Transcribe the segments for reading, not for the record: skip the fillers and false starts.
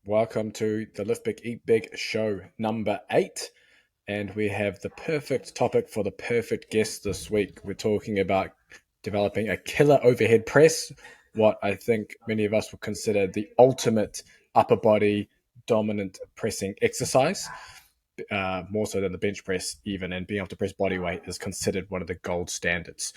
Welcome to the Lift Big, Eat Big show number 8. And we have the perfect topic for the perfect guest this week. We're talking about developing a killer overhead press, what I think many of us would consider the ultimate upper body dominant pressing exercise, more so than the bench press, even. And being able to press body weight is considered one of the gold standards.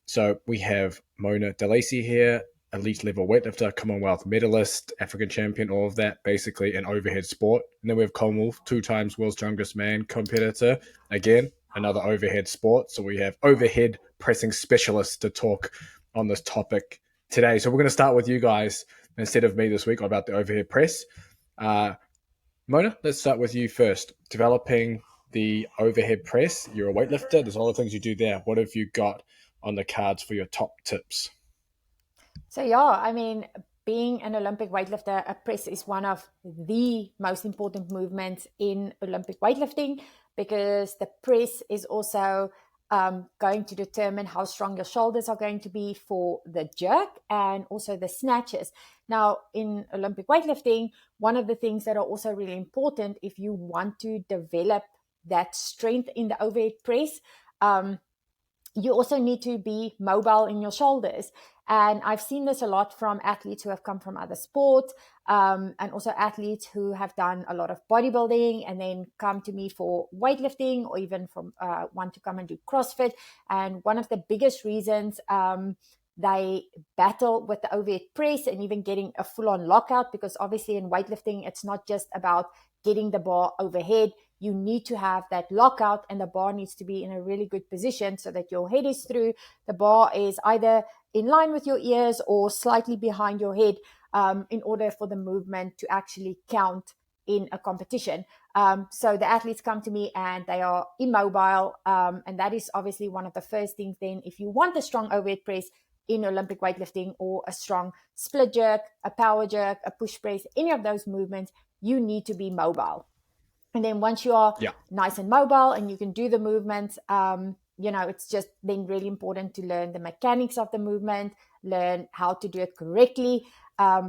So we have Mona DeLacy here, elite level weightlifter, Commonwealth medalist, African champion, all of that, basically an overhead sport. And then we have Commonwealth, 2 times world's strongest man competitor, again, another overhead sport. So we have overhead pressing specialists to talk on this topic today. So we're going to start with you guys instead of me this week about the overhead press. Mona, let's start with you first. Developing the overhead press. You're a weightlifter. There's a lot of things you do there. What have you got on the cards for your top tips? So yeah, I mean, being an Olympic weightlifter, a press is one of the most important movements in Olympic weightlifting because the press is also going to determine how strong your shoulders are going to be for the jerk and also the snatches. Now, in Olympic weightlifting, one of the things that are also really important if you want to develop that strength in the overhead press, you also need to be mobile in your shoulders. And I've seen this a lot from athletes who have come from other sports, and also athletes who have done a lot of bodybuilding and then come to me for weightlifting or even from want to come and do CrossFit. And one of the biggest reasons they battle with the overhead press and even getting a full-on lockout, because obviously in weightlifting, it's not just about getting the bar overhead. You need to have that lockout and the bar needs to be in a really good position so that your head is through. The bar is either in line with your ears or slightly behind your head, in order for the movement to actually count in a competition. So the athletes come to me and they are immobile. And that is obviously one of the first things. Then if you want a strong overhead press in Olympic weightlifting or a strong split jerk, a power jerk, a push press, any of those movements, you need to be mobile. And then once you are Yeah. nice and mobile and you can do the movements, it's just then really important to learn the mechanics of the movement, learn how to do it correctly.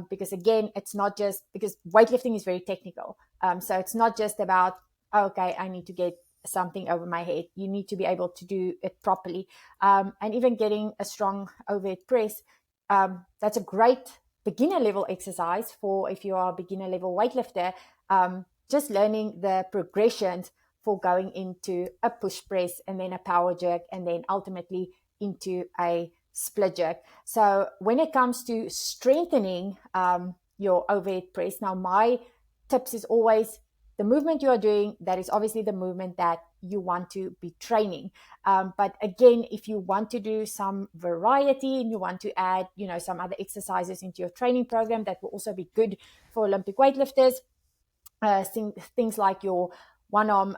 Because again, it's not just because weightlifting is very technical. So it's not just about, okay, I need to get something over my head. You need to be able to do it properly. And even getting a strong overhead press, that's a great beginner level exercise for if you are a beginner level weightlifter. Just learning the progressions for going into a push press and then a power jerk and then ultimately into a split jerk. So when it comes to strengthening your overhead press, now my tips is always the movement you are doing, that is obviously the movement that you want to be training. But again, if you want to do some variety and you want to add, some other exercises into your training program, that will also be good for Olympic weightlifters. Things like your one-arm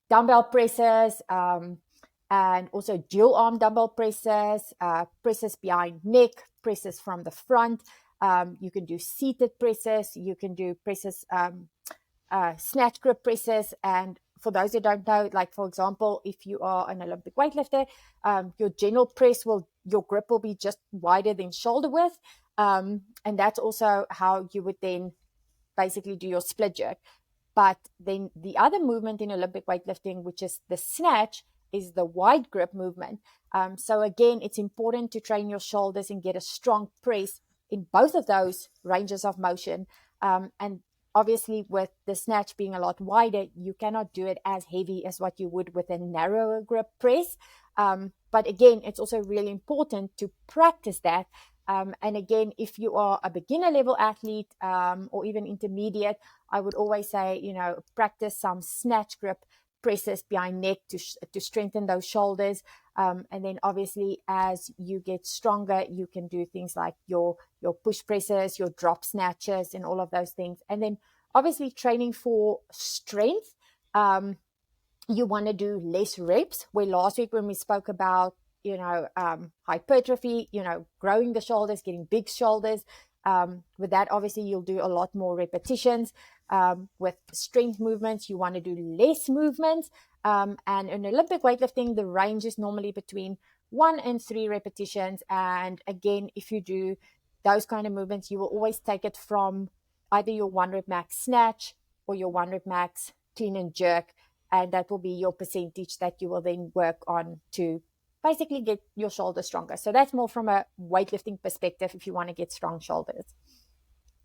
dumbbell presses, and also dual-arm dumbbell presses, presses behind neck, presses from the front. You can do seated presses. You can do presses, snatch grip presses. And for those who don't know, like for example, if you are an Olympic weightlifter, your general press your grip will be just wider than shoulder width. And that's also how you would then basically do your split jerk. But then the other movement in Olympic weightlifting, which is the snatch, is the wide grip movement. So again, it's important to train your shoulders and get a strong press in both of those ranges of motion. And obviously with the snatch being a lot wider, you cannot do it as heavy as what you would with a narrower grip press. But again, it's also really important to practice that. And again, if you are a beginner level athlete, or even intermediate, I would always say, practice some snatch grip presses behind neck to strengthen those shoulders. And then obviously as you get stronger, you can do things like your push presses, your drop snatches and all of those things. And then obviously training for strength, you want to do less reps, where last week when we spoke about hypertrophy, growing the shoulders, getting big shoulders. With that, obviously, you'll do a lot more repetitions. With strength movements, you want to do less movements. And in Olympic weightlifting, the range is normally between 1 and 3 repetitions. And again, if you do those kind of movements, you will always take it from either your 1 rep max snatch or your 1 rep max clean and jerk. And that will be your percentage that you will then work on to basically get your shoulders stronger. So that's more from a weightlifting perspective if you want to get strong shoulders.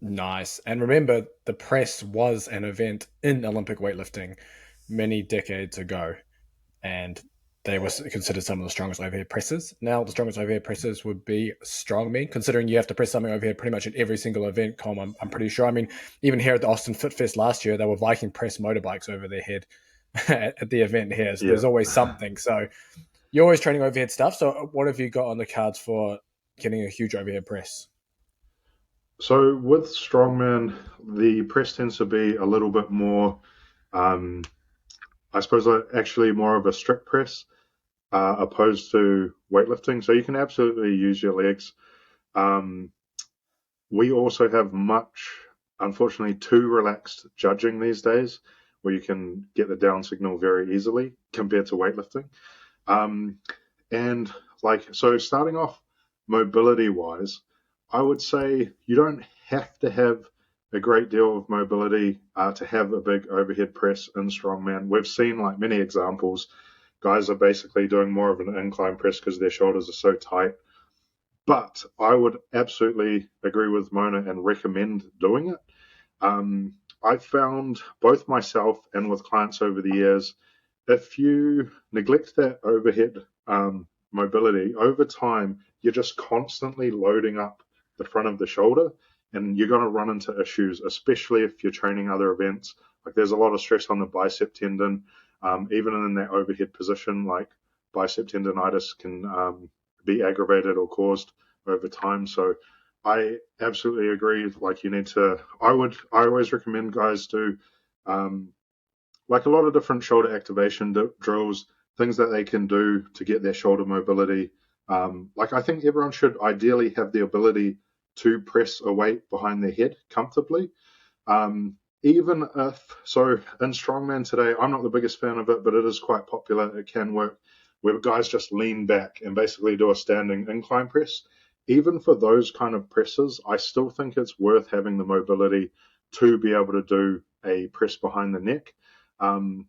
Nice. And remember, the press was an event in Olympic weightlifting many decades ago, and they were considered some of the strongest overhead presses. Now, the strongest overhead presses would be strongmen, considering you have to press something overhead pretty much at every single event, Com. I'm pretty sure. I mean, even here at the Austin Fit Fest last year, they were Viking press motorbikes over their head at the event here. So Yeah. there's always something. So you're always training overhead stuff. So what have you got on the cards for getting a huge overhead press? So with strongman, the press tends to be a little bit more, um, I suppose, actually more of a strict press opposed to weightlifting. So you can absolutely use your legs. Um, we also have unfortunately, too relaxed judging these days, where you can get the down signal very easily compared to weightlifting. Um, and so starting off mobility wise, I would say you don't have to have a great deal of mobility to have a big overhead press in strongman. We've seen like many examples. Guys are basically doing more of an incline press because their shoulders are so tight. But I would absolutely agree with Mona and recommend doing it. I found both myself and with clients over the years, if you neglect that overhead mobility over time, you're just constantly loading up the front of the shoulder, and you're going to run into issues, especially if you're training other events. Like there's a lot of stress on the bicep tendon, even in that overhead position. Like bicep tendonitis can be aggravated or caused over time. So I absolutely agree. Like you need to. I always recommend guys do. Like a lot of different shoulder activation drills, things that they can do to get their shoulder mobility. Like I think everyone should ideally have the ability to press a weight behind their head comfortably. Even if, so in strongman today, I'm not the biggest fan of it, but it is quite popular. It can work where guys just lean back and basically do a standing incline press. Even for those kind of presses, I still think it's worth having the mobility to be able to do a press behind the neck. Um,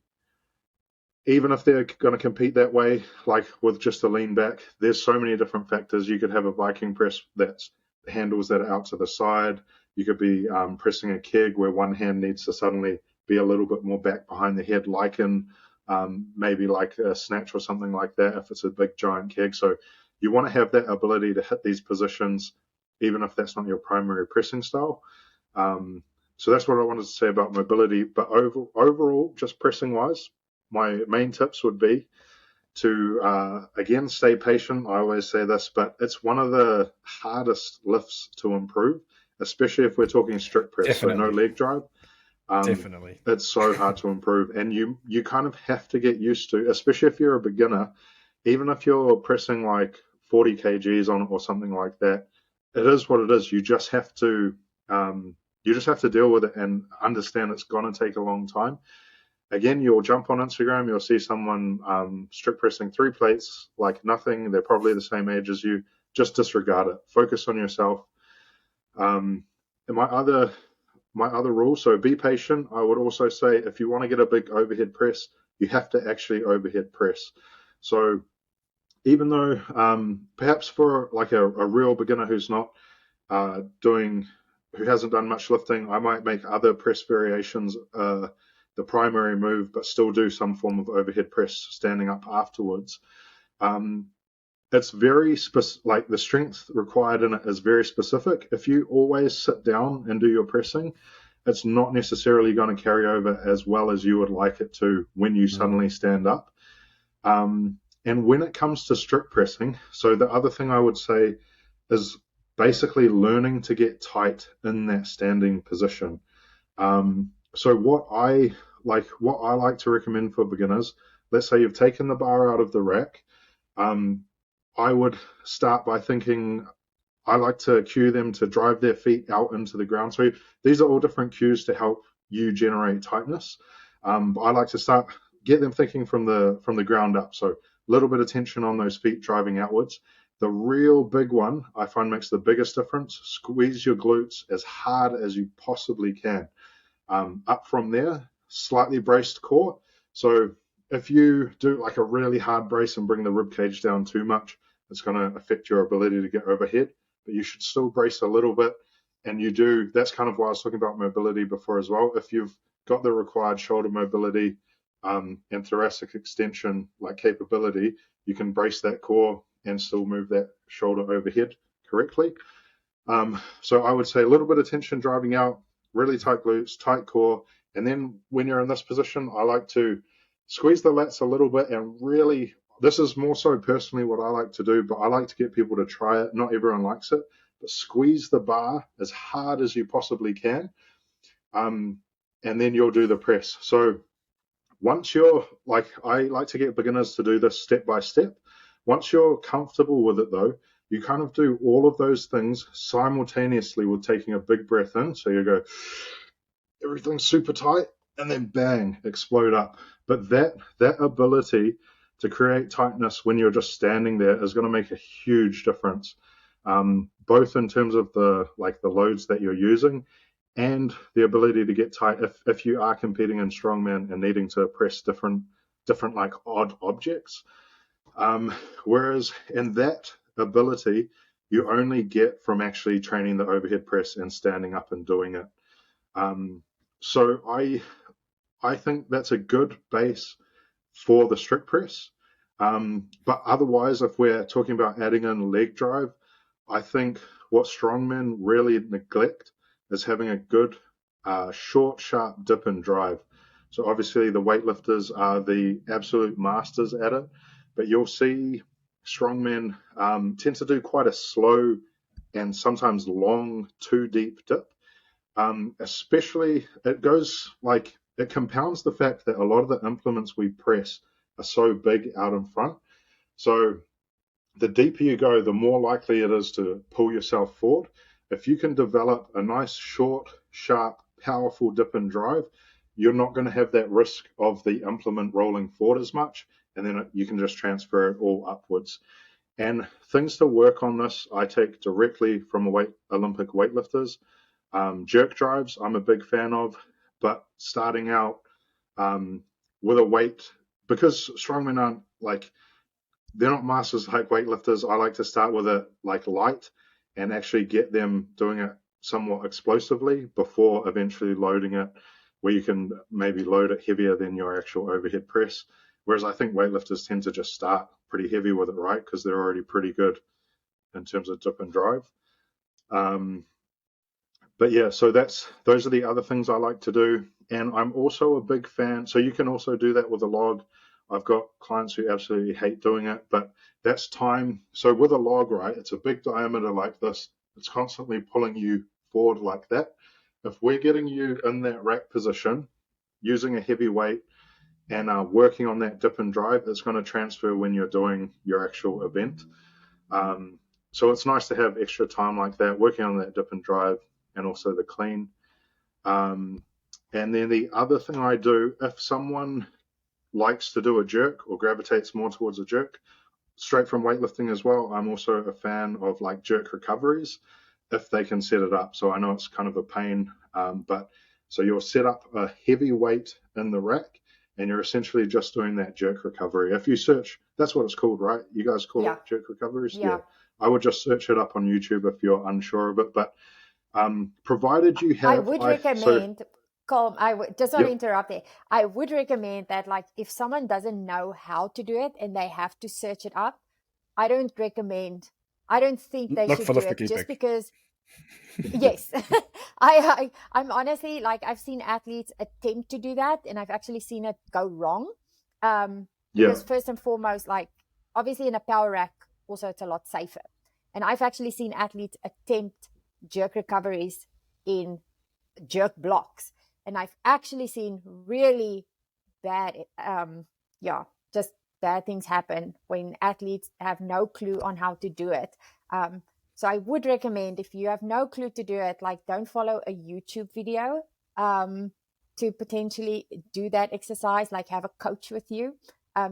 Even if they're going to compete that way, like with just a lean back, there's so many different factors. You could have a Viking press that's handles that are out to the side. You could be pressing a keg where one hand needs to suddenly be a little bit more back behind the head, like in maybe like a snatch or something like that if it's a big giant keg. So you want to have that ability to hit these positions, even if that's not your primary pressing style. So that's what I wanted to say about mobility. But overall, just pressing wise, my main tips would be to, again, stay patient. I always say this, but it's one of the hardest lifts to improve, especially if we're talking strict press, so no Definitely. leg drive. Definitely. It's so hard to improve, and you kind of have to get used to, especially if you're a beginner, even if you're pressing like 40 kgs on it or something like that. It is what it is. Um, you just have to deal with it and understand it's going to take a long time. Again, you'll jump on Instagram, you'll see someone strip pressing 3 plates like nothing. They're probably the same age as you. Just disregard it. Focus on yourself. And my other rule, so be patient. I would also say if you want to get a big overhead press, you have to actually overhead press. So even though perhaps for like a real beginner who's not who hasn't done much lifting, I might make other press variations the primary move, but still do some form of overhead press standing up afterwards. It's very specific, like the strength required in it is very specific. If you always sit down and do your pressing, it's not necessarily going to carry over as well as you would like it to when you suddenly stand up. And when it comes to strict pressing, so the other thing I would say is basically learning to get tight in that standing position. So what I like to recommend for beginners, let's say you've taken the bar out of the rack, I would start by thinking I like to cue them to drive their feet out into the ground. So these are all different cues to help you generate tightness. But I like to get them thinking from the ground up. So a little bit of tension on those feet driving outwards. The real big one I find makes the biggest difference. Squeeze your glutes as hard as you possibly can. Up from there, slightly braced core. So if you do like a really hard brace and bring the rib cage down too much, it's going to affect your ability to get overhead. But you should still brace a little bit. And you do, that's kind of why I was talking about mobility before as well. If you've got the required shoulder mobility and thoracic extension like capability, you can brace that core and still move that shoulder overhead correctly. So I would say a little bit of tension driving out, really tight glutes, tight core. And then when you're in this position, I like to squeeze the lats a little bit and really, this is more so personally what I like to do, but I like to get people to try it. Not everyone likes it, but squeeze the bar as hard as you possibly can. And then you'll do the press. So once you're like, I like to get beginners to do this step by step. Once you're comfortable with it though, you kind of do all of those things simultaneously with taking a big breath in. So you go, everything's super tight, and then bang, explode up. But that ability to create tightness when you're just standing there is going to make a huge difference, both in terms of the loads that you're using and the ability to get tight if you are competing in strongman and needing to press different like odd objects. Whereas in that ability, you only get from actually training the overhead press and standing up and doing it. So I think that's a good base for the strict press. But otherwise, if we're talking about adding in leg drive, I think what strongmen really neglect is having a good short, sharp dip and drive. So obviously the weightlifters are the absolute masters at it, but you'll see strongmen tend to do quite a slow and sometimes long, too deep dip. Especially it compounds the fact that a lot of the implements we press are so big out in front. So the deeper you go, the more likely it is to pull yourself forward. If you can develop a nice, short, sharp, powerful dip and drive, you're not going to have that risk of the implement rolling forward as much, and then you can just transfer it all upwards. And things to work on this, I take directly from Olympic weightlifters. Jerk drives, I'm a big fan of, but starting out with a weight, because strongmen aren't they're not masters like weightlifters. I like to start with it light and actually get them doing it somewhat explosively before eventually loading it, where you can maybe load it heavier than your actual overhead press. Whereas I think weightlifters tend to just start pretty heavy with it, right? Because they're already pretty good in terms of dip and drive. But yeah, so those are the other things I like to do. And I'm also a big fan. So you can also do that with a log. I've got clients who absolutely hate doing it, but that's time. So with a log, right, it's a big diameter like this. It's constantly pulling you forward like that. If we're getting you in that rack position, using a heavy weight and working on that dip and drive, it's going to transfer when you're doing your actual event. So it's nice to have extra time like that, working on that dip and drive and also the clean. And then the other thing I do, if someone likes to do a jerk or gravitates more towards a jerk, straight from weightlifting as well, I'm also a fan of jerk recoveries if they can set it up. So I know it's kind of a pain, but so you'll set up a heavy weight in the rack and you're essentially just doing that jerk recovery. If you search, that's what it's called, right? You guys call it jerk recoveries? Yeah. I would just search it up on YouTube if you're unsure of it, but provided you have... I would recommend... Colm, I would just want to interrupt there. I would recommend that, if someone doesn't know how to do it and they have to search it up, I don't think they should do it just because. Yes, I'm honestly I've seen athletes attempt to do that, and I've actually seen it go wrong. Because first and foremost, obviously in a power rack, also it's a lot safer, and I've actually seen athletes attempt jerk recoveries in jerk blocks. And I've actually seen really bad, just bad things happen when athletes have no clue on how to do it. So I would recommend, if you have no clue to do it, don't follow a YouTube video to potentially do that exercise. Have a coach with you.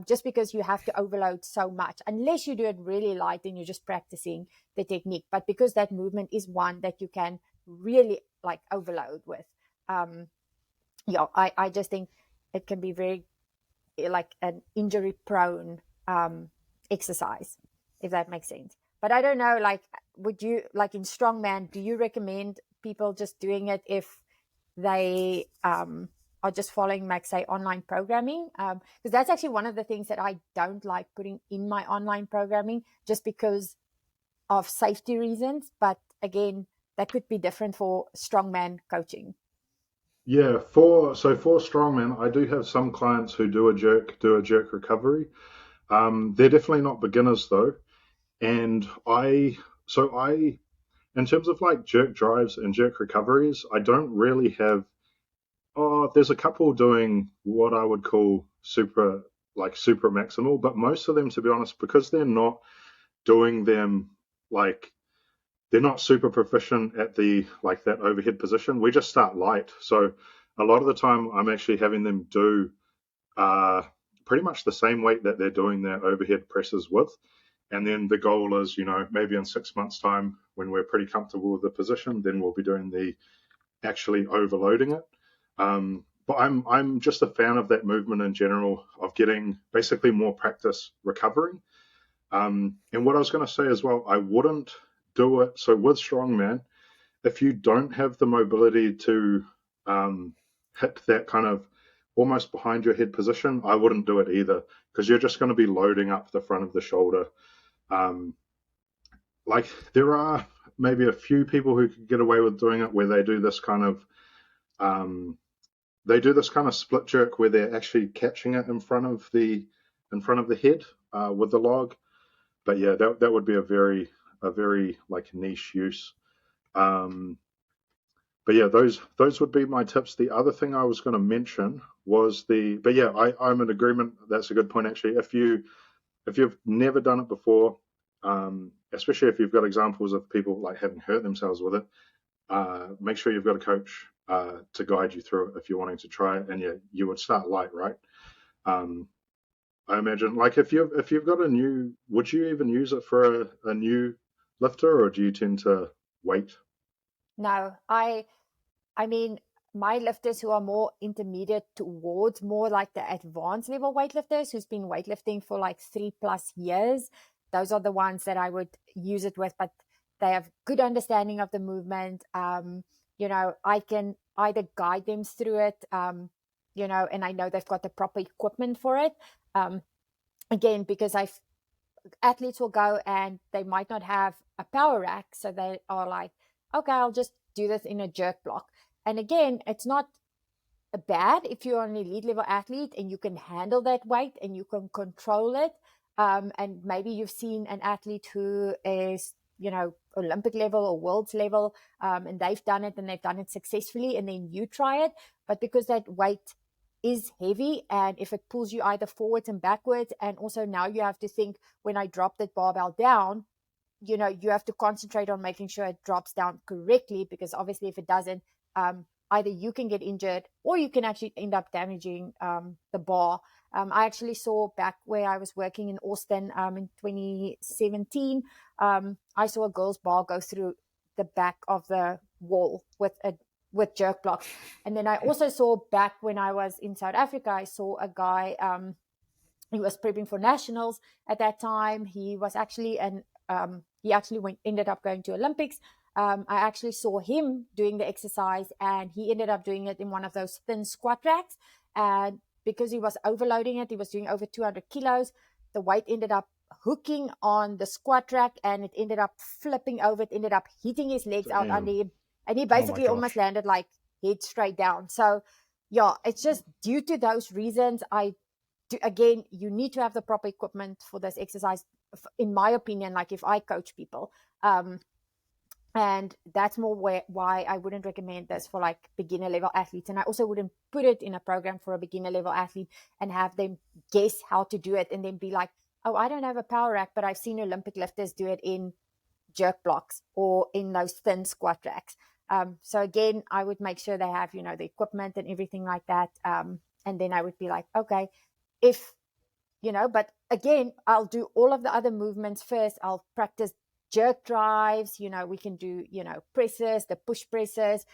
just because you have to overload so much, unless you do it really light and you're just practicing the technique. But because that movement is one that you can really like overload with, I just think it can be very like an injury prone exercise, if that makes sense. But I don't know, like, would you, like in strongman, do you recommend people just doing it if they are just following, like, say, online programming? Because that's actually one of the things that I don't like putting in my online programming, just because of safety reasons. But again, that could be different for strongman coaching. Yeah, for strongman, I do have some clients who do a jerk recovery. They're definitely not beginners though, and I in terms of like jerk drives and jerk recoveries, I don't really have. Oh, there's a couple doing what I would call super maximal, but most of them, to be honest, because they're not doing them like they're not super proficient at the like that overhead position. We just start light, so a lot of the time I'm actually having them do uh, pretty much the same weight that they're doing their overhead presses with. And then the goal is, maybe in 6 months' time, when we're pretty comfortable with the position, then we'll be doing the actually overloading it. But I'm just a fan of that movement in general, of getting basically more practice recovering. And what I was going to say as well, I wouldn't do it. So with strongman, if you don't have the mobility to hit that kind of almost behind your head position, I wouldn't do it either, because you're just going to be loading up the front of the shoulder. Um, like there are maybe a few people who could get away with doing it, where they do this kind of um, split jerk where they're actually catching it in front of the head with the log. But yeah, that would be a very like niche use. Um, but yeah, those would be my tips. The other thing I was going to mention was but yeah, I'm in agreement. That's a good point actually. If you've never done it before, especially if you've got examples of people like having hurt themselves with it, make sure you've got a coach to guide you through it if you're wanting to try it. And yeah, you would start light, right? Um, I imagine, like if you've got would you even use it for a new lifter, or do you tend to wait? No, I mean, my lifters who are more intermediate towards more like the advanced level weightlifters who's been weightlifting for like 3+ years, those are the ones that I would use it with. But they have good understanding of the movement. I can either guide them through it, and I know they've got the proper equipment for it. Again, because athletes will go and they might not have a power rack, so they are like, okay, I'll just do this in a jerk block. And again, it's not bad if you're an elite level athlete and you can handle that weight and you can control it. And maybe you've seen an athlete who is, Olympic level or world's level, and they've done it successfully, and then you try it. But because that weight is heavy, and if it pulls you either forwards and backwards, and also now you have to think, when I drop that barbell down, you have to concentrate on making sure it drops down correctly, because obviously if it doesn't, either you can get injured or you can actually end up damaging the bar. I actually saw back where I was working in Austin in 2017, I saw a girl's bar go through the back of the wall with jerk blocks. And then I also saw back when I was in South Africa, I saw a guy, he was prepping for nationals at that time. He was actually ended up going to Olympics. I actually saw him doing the exercise, and he ended up doing it in one of those thin squat racks. And because he was overloading it, he was doing over 200 kilos. The weight ended up hooking on the squat rack, and it ended up flipping over. It ended up hitting his legs out under him, and he Oh my basically almost gosh. landed like head straight down. So yeah, it's just due to those reasons. Again, you need to have the proper equipment for this exercise, in my opinion, like if I coach people. And that's more why I wouldn't recommend this for like beginner level athletes. And I also wouldn't put it in a program for a beginner level athlete and have them guess how to do it and then be like, oh, I don't have a power rack, but I've seen Olympic lifters do it in jerk blocks or in those thin squat racks. So again, I would make sure they have, the equipment and everything like that. And then I would be like, okay, if but again, I'll do all of the other movements first. I'll practice jerk drives, we can do, presses, the push presses,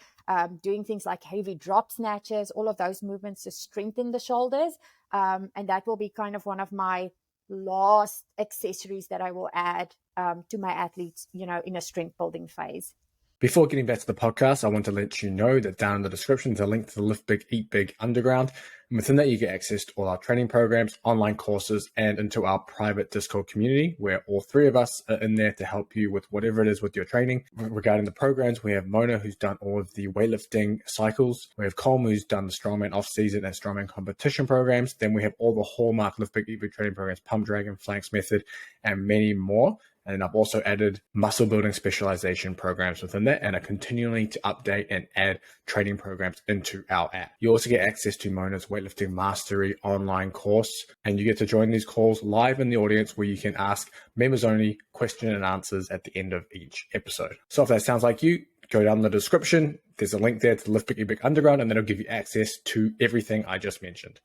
doing things like heavy drop snatches, all of those movements to strengthen the shoulders. And that will be kind of one of my last accessories that I will add to my athletes, in a strength building phase. Before getting back to the podcast, I want to let you know that down in the description is a link to the Lift Big, Eat Big Underground. And within that, you get access to all our training programs, online courses, and into our private Discord community, where all three of us are in there to help you with whatever it is with your training. Regarding the programs, we have Mona, who's done all of the weightlifting cycles. We have Colm, who's done the strongman off-season and strongman competition programs. Then we have all the hallmark Lift Big, Eat Big training programs, Pump Dragon, Flanks Method, and many more. And I've also added muscle building specialization programs within that and are continuing to update and add training programs into our app. You also get access to Mona's Weightlifting Mastery online course, and you get to join these calls live in the audience where you can ask members only question and answers at the end of each episode. So if that sounds like you, go down in the description. There's a link there to the Lift Big Eat Big Underground, and that'll give you access to everything I just mentioned.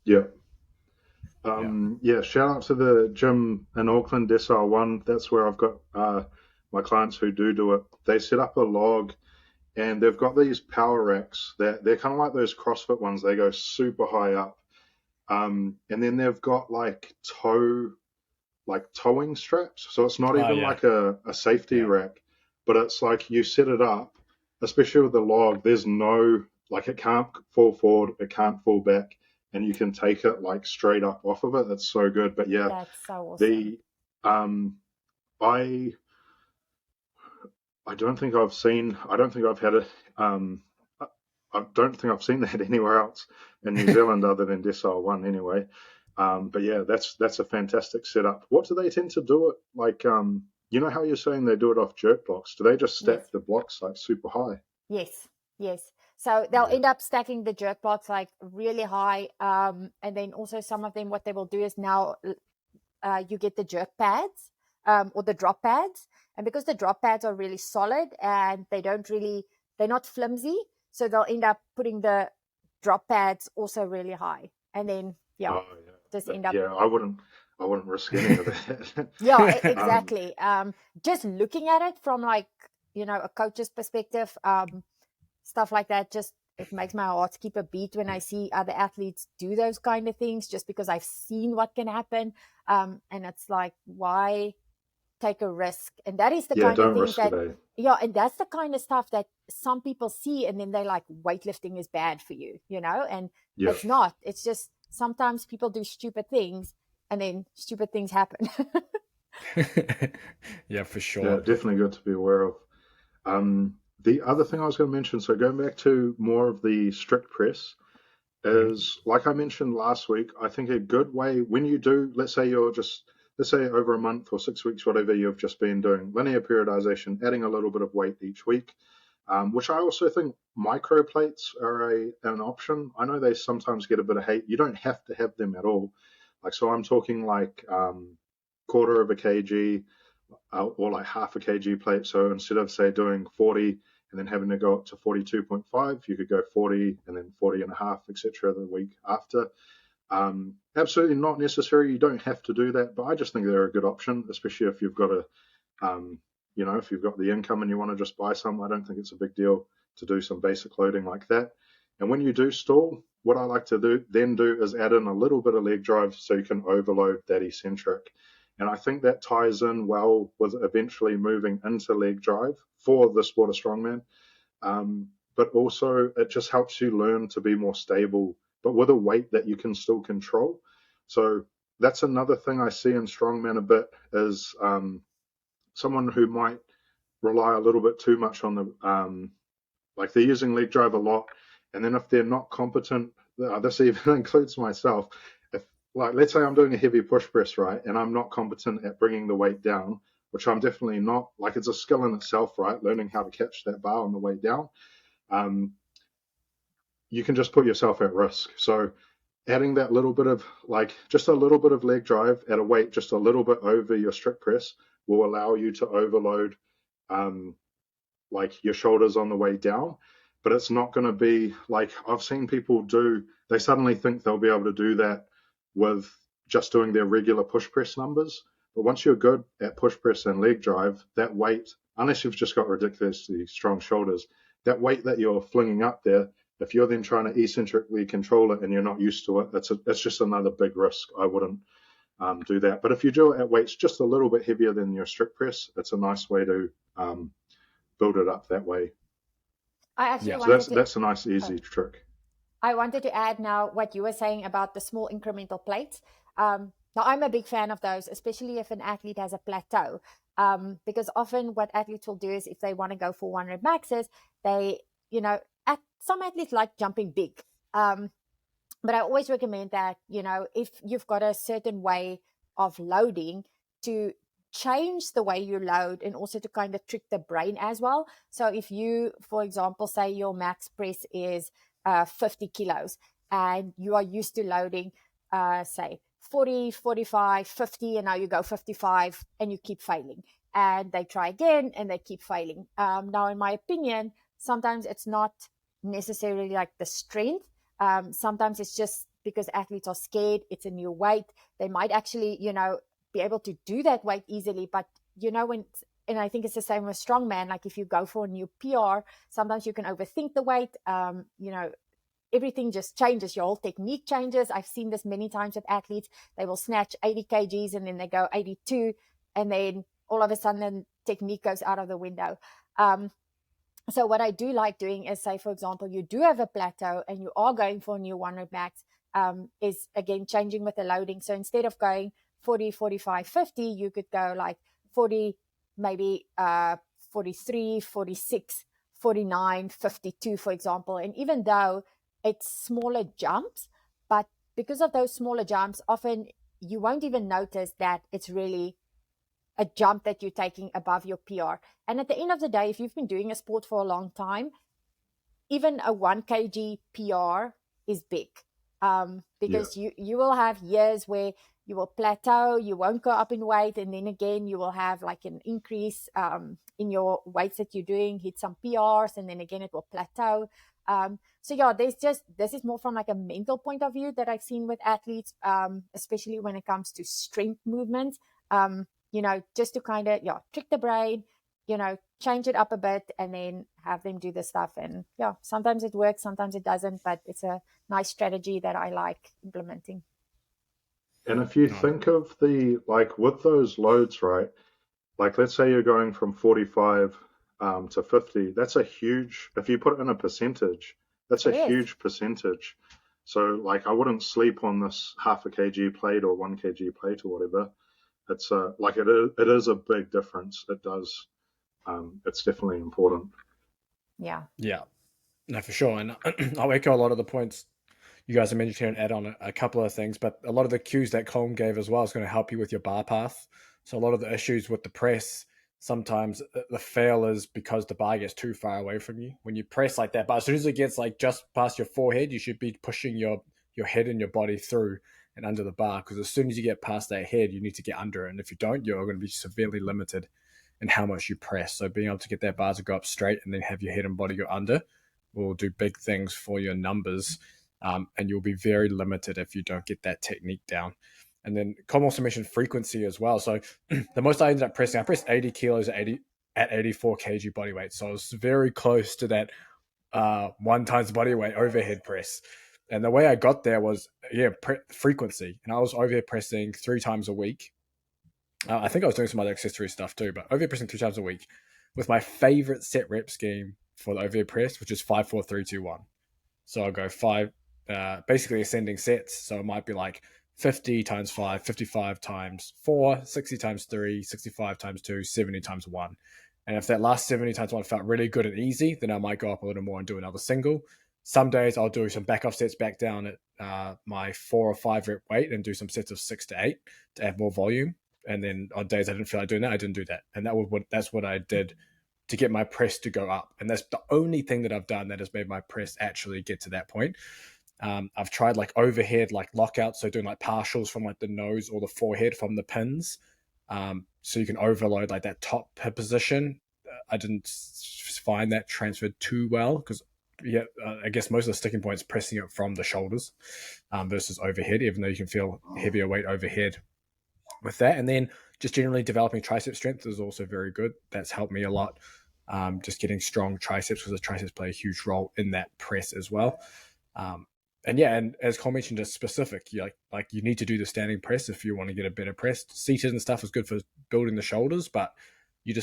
Yeah. Shout out to the gym in Auckland, SR1. That's where I've got my clients who do it. They set up a log, and they've got these power racks that they're kind of like those CrossFit ones. They go super high up, and then they've got like towing straps. So it's not even like a safety rack, but it's like you set it up, especially with the log. There's no, like, it can't fall forward, it can't fall back, and you can take it like straight up off of it. That's so good. But yeah, that's so awesome. I don't think I've seen. I don't think I've had it. I don't think I've seen that anywhere else in New Zealand other than SR1 anyway. But yeah, that's a fantastic setup. What do they tend to do it like? You know how you're saying they do it off jerk blocks? Do they just stack the blocks like super high? Yes. So they'll end up stacking the jerk blocks like really high. And then also some of them, what they will do is now you get the jerk pads or the drop pads. And because the drop pads are really solid and they're not flimsy, so they'll end up putting the drop pads also really high. And then, just end up. Yeah, I wouldn't risk any of that. Yeah, exactly. Just looking at it from like, a coach's perspective, stuff like that, just it makes my heart skip a beat when I see other athletes do those kind of things, just because I've seen what can happen. And it's like, why take a risk? And that is the kind of things that and that's the kind of stuff that some people see, and then they're like, weightlifting is bad for you, and it's not. It's just sometimes people do stupid things, and then stupid things happen. Yeah, for sure. Yeah, definitely good to be aware of. The other thing I was going to mention, so going back to more of the strict press, is like I mentioned last week, I think a good way when you do, let's say over a month or 6 weeks, whatever, you've just been doing linear periodization, adding a little bit of weight each week, which I also think micro plates are an option. I know they sometimes get a bit of hate. You don't have to have them at all. Like, so I'm talking like quarter of a kg or like half a kg plate. So instead of, say, doing 40 and then having to go up to 42.5, you could go 40 and then 40 and a half, etc. the week after. Absolutely not necessary. You don't have to do that, but I just think they're a good option, especially if you've got if you've got the income and you want to just buy some. I don't think it's a big deal to do some basic loading like that. And when you do stall, what I like to do is add in a little bit of leg drive so you can overload that eccentric. And I think that ties in well with eventually moving into leg drive for the sport of strongman. But also it just helps you learn to be more stable, but with a weight that you can still control. So that's another thing I see in strongman a bit is someone who might rely a little bit too much on the, like they're using leg drive a lot. And then if they're not competent, this even includes myself. Like, let's say I'm doing a heavy push press, right, and I'm not competent at bringing the weight down, which I'm definitely not. Like, it's a skill in itself, right, learning how to catch that bar on the way down. You can just put yourself at risk. So adding that little bit of, like, just a little bit of leg drive at a weight just a little bit over your strict press will allow you to overload, like, your shoulders on the way down. But it's not going to be, like, I've seen people they suddenly think they'll be able to do that with just doing their regular push press numbers. But once you're good at push press and leg drive, that weight, unless you've just got ridiculously strong shoulders, that weight that you're flinging up there, if you're then trying to eccentrically control it and you're not used to it, that's just another big risk. I wouldn't do that. But if you do it at weights just a little bit heavier than your strict press, it's a nice way to build it up that way. I actually Yeah. So wanted to. that's a nice, Oh, easy trick. I wanted to add now what you were saying about the small incremental plates. Now, I'm a big fan of those, especially if an athlete has a plateau, because often what athletes will do is if they want to go for 100 maxes, they, some athletes like jumping big. But I always recommend that, if you've got a certain way of loading, to change the way you load and also to kind of trick the brain as well. So if you, for example, say your max press is 50 kilos and you are used to loading, say 40, 45, 50, and now you go 55 and you keep failing. And they try again and they keep failing. Now, in my opinion, sometimes it's not necessarily like the strength. Sometimes it's just because athletes are scared. It's a new weight. They might actually, be able to do that weight easily. But, and I think it's the same with strongman. Like if you go for a new PR, sometimes you can overthink the weight. Everything just changes. Your whole technique changes. I've seen this many times with athletes. They will snatch 80 kgs and then they go 82. And then all of a sudden, technique goes out of the window. So what I do like doing is, say, for example, you do have a plateau and you are going for a new 100 max, is again changing with the loading. So instead of going 40, 45, 50, you could go like 40, maybe 43, 46, 49, 52, for example. And even though it's smaller jumps, but because of those smaller jumps, often you won't even notice that it's really a jump that you're taking above your PR. And at the end of the day, if you've been doing a sport for a long time, even a 1 kg PR is big, Yeah. because you will have years where you will plateau, you won't go up in weight, and then again you will have like an increase in your weights that you're doing, hit some PRs, and then again it will plateau. So yeah, this is more from like a mental point of view that I've seen with athletes, especially when it comes to strength movements. Just to kind of trick the brain, change it up a bit and then have them do the stuff. And sometimes it works, sometimes it doesn't, but it's a nice strategy that I like implementing. And if you No. think of like with those loads, right? Like let's say you're going from 45 to 50, that's a huge, if you put it in a percentage, that's a It is. huge percentage. So like I wouldn't sleep on this half a kg plate or 1 kg plate or whatever. It's like it is a big difference. It does. It's definitely important. Yeah. Yeah. No, for sure. And I'll echo a lot of the points you guys have mentioned here and add on a couple of things, but a lot of the cues that Colm gave as well is going to help you with your bar path. So a lot of the issues with the press, sometimes the fail is because the bar gets too far away from you. When you press like that, but as soon as it gets like just past your forehead, you should be pushing your head and your body through and under the bar, because as soon as you get past that head, you need to get under it. And if you don't, you're going to be severely limited in how much you press. So being able to get that bar to go up straight and then have your head and body go under will do big things for your numbers. And you'll be very limited if you don't get that technique down. And then Com also mentioned frequency as well. So the most I ended up pressing, I pressed 80 kilos at 84 kg body weight. So I was very close to that 1 times body weight overhead press. And the way I got there was, frequency. And I was overhead pressing 3 times a week. I think I was doing some other accessory stuff too, but overhead pressing 3 times a week with my favorite set rep scheme for the overhead press, which is 5, 4, 3, 2, 1. So I'll go 5, basically ascending sets. So it might be like 50 times 5, 55 times 4, 60 times 3, 65 times 2, 70 times 1. And if that last 70 times 1 felt really good and easy, then I might go up a little more and do another single. Some days I'll do some back off sets back down at my 4 or 5 rep weight and do some sets of 6 to 8 to add more volume. And then on days I didn't feel like doing that, I didn't do that. And that's what I did to get my press to go up. And that's the only thing that I've done that has made my press actually get to that point. I've tried like overhead, like lockouts. So doing like partials from like the nose or the forehead from the pins. So you can overload like that top position. I didn't find that transferred too well because I guess most of the sticking points pressing it from the shoulders versus overhead, even though you can feel heavier weight overhead with that. And then just generally developing tricep strength is also very good. That's helped me a lot. Just getting strong triceps, because the triceps play a huge role in that press as well. And as Cole mentioned, it's specific. Like you need to do the standing press if you want to get a better press. Seated and stuff is good for building the shoulders, but you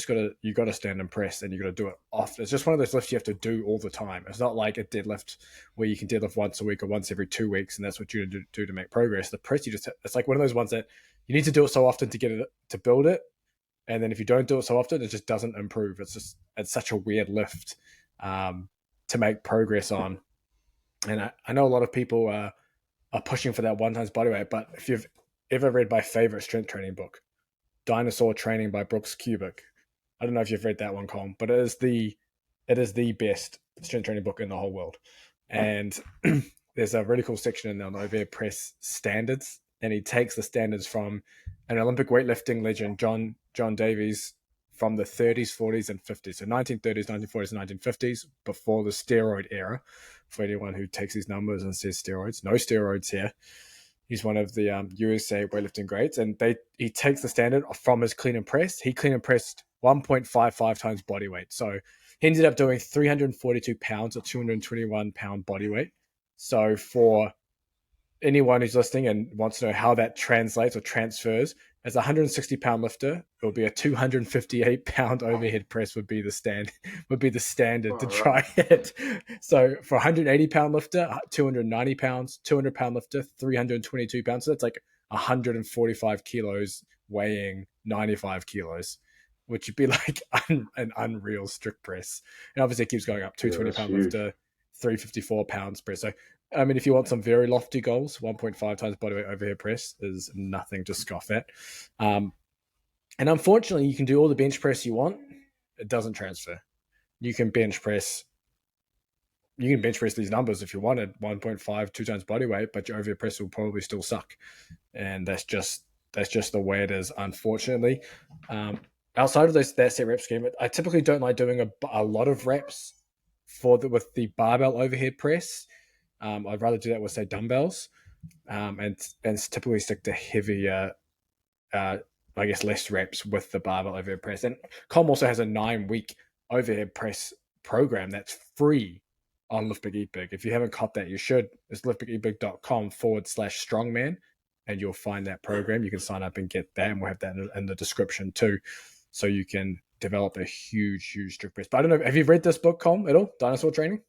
gotta stand and press, and you gotta do it often. It's just one of those lifts you have to do all the time. It's not like a deadlift where you can deadlift once a week or once every 2 weeks, and that's what you do to make progress. The press, it's like one of those ones that you need to do it so often to get it to build it, and then if you don't do it so often, it just doesn't improve. It's such a weird lift to make progress on. And I know a lot of people are pushing for that 1 times body weight, but if you've ever read my favorite strength training book, Dinosaur Training by Brooks Kubik, I don't know if you've read that one, Colm, but it is the best strength training book in the whole world. And there's a really cool section in there on overhead press standards, and he takes the standards from an Olympic weightlifting legend, John Davies, from the 30s, 40s, and 50s. So 1930s, 1940s, and 1950s, before the steroid era. For anyone who takes these numbers and says steroids, no steroids here. He's one of the USAW weightlifting greats, and he takes the standard from his clean and press. He clean and pressed 1.55 times body weight. So he ended up doing 342 pounds or 221 pound body weight. So for anyone who's listening and wants to know how that translates or transfers, as a 160 pound lifter, it would be a 258 pound overhead press would be the standard to try it. So for 180 pound lifter, 290 pounds, 200 pound lifter, 322 pounds. So that's like 145 kilos weighing 95 kilos, which would be like an unreal strict press. And obviously it keeps going up. 220 pound lifter, 354 pounds press. So I mean, if you want some very lofty goals, 1.5 times bodyweight overhead press is nothing to scoff at. And unfortunately, you can do all the bench press you want. It doesn't transfer. You can bench press these numbers if you wanted, 1.5, 2 times bodyweight, but your overhead press will probably still suck. And that's just the way it is, unfortunately. Outside of that set rep scheme, I typically don't like doing a lot of reps with the barbell overhead press. I'd rather do that with, say, dumbbells, and typically stick to heavier, I guess, less reps with the barbell overhead press. And Com also has a 9-week overhead press program that's free on Lift Big Eat Big. If you haven't caught that, you should. It's liftbigeatbig.com/strongman, and you'll find that program. You can sign up and get that, and we'll have that in the description too, so you can develop a huge strict press. But I don't know, have you read this book, Com, at all? Dinosaur Training?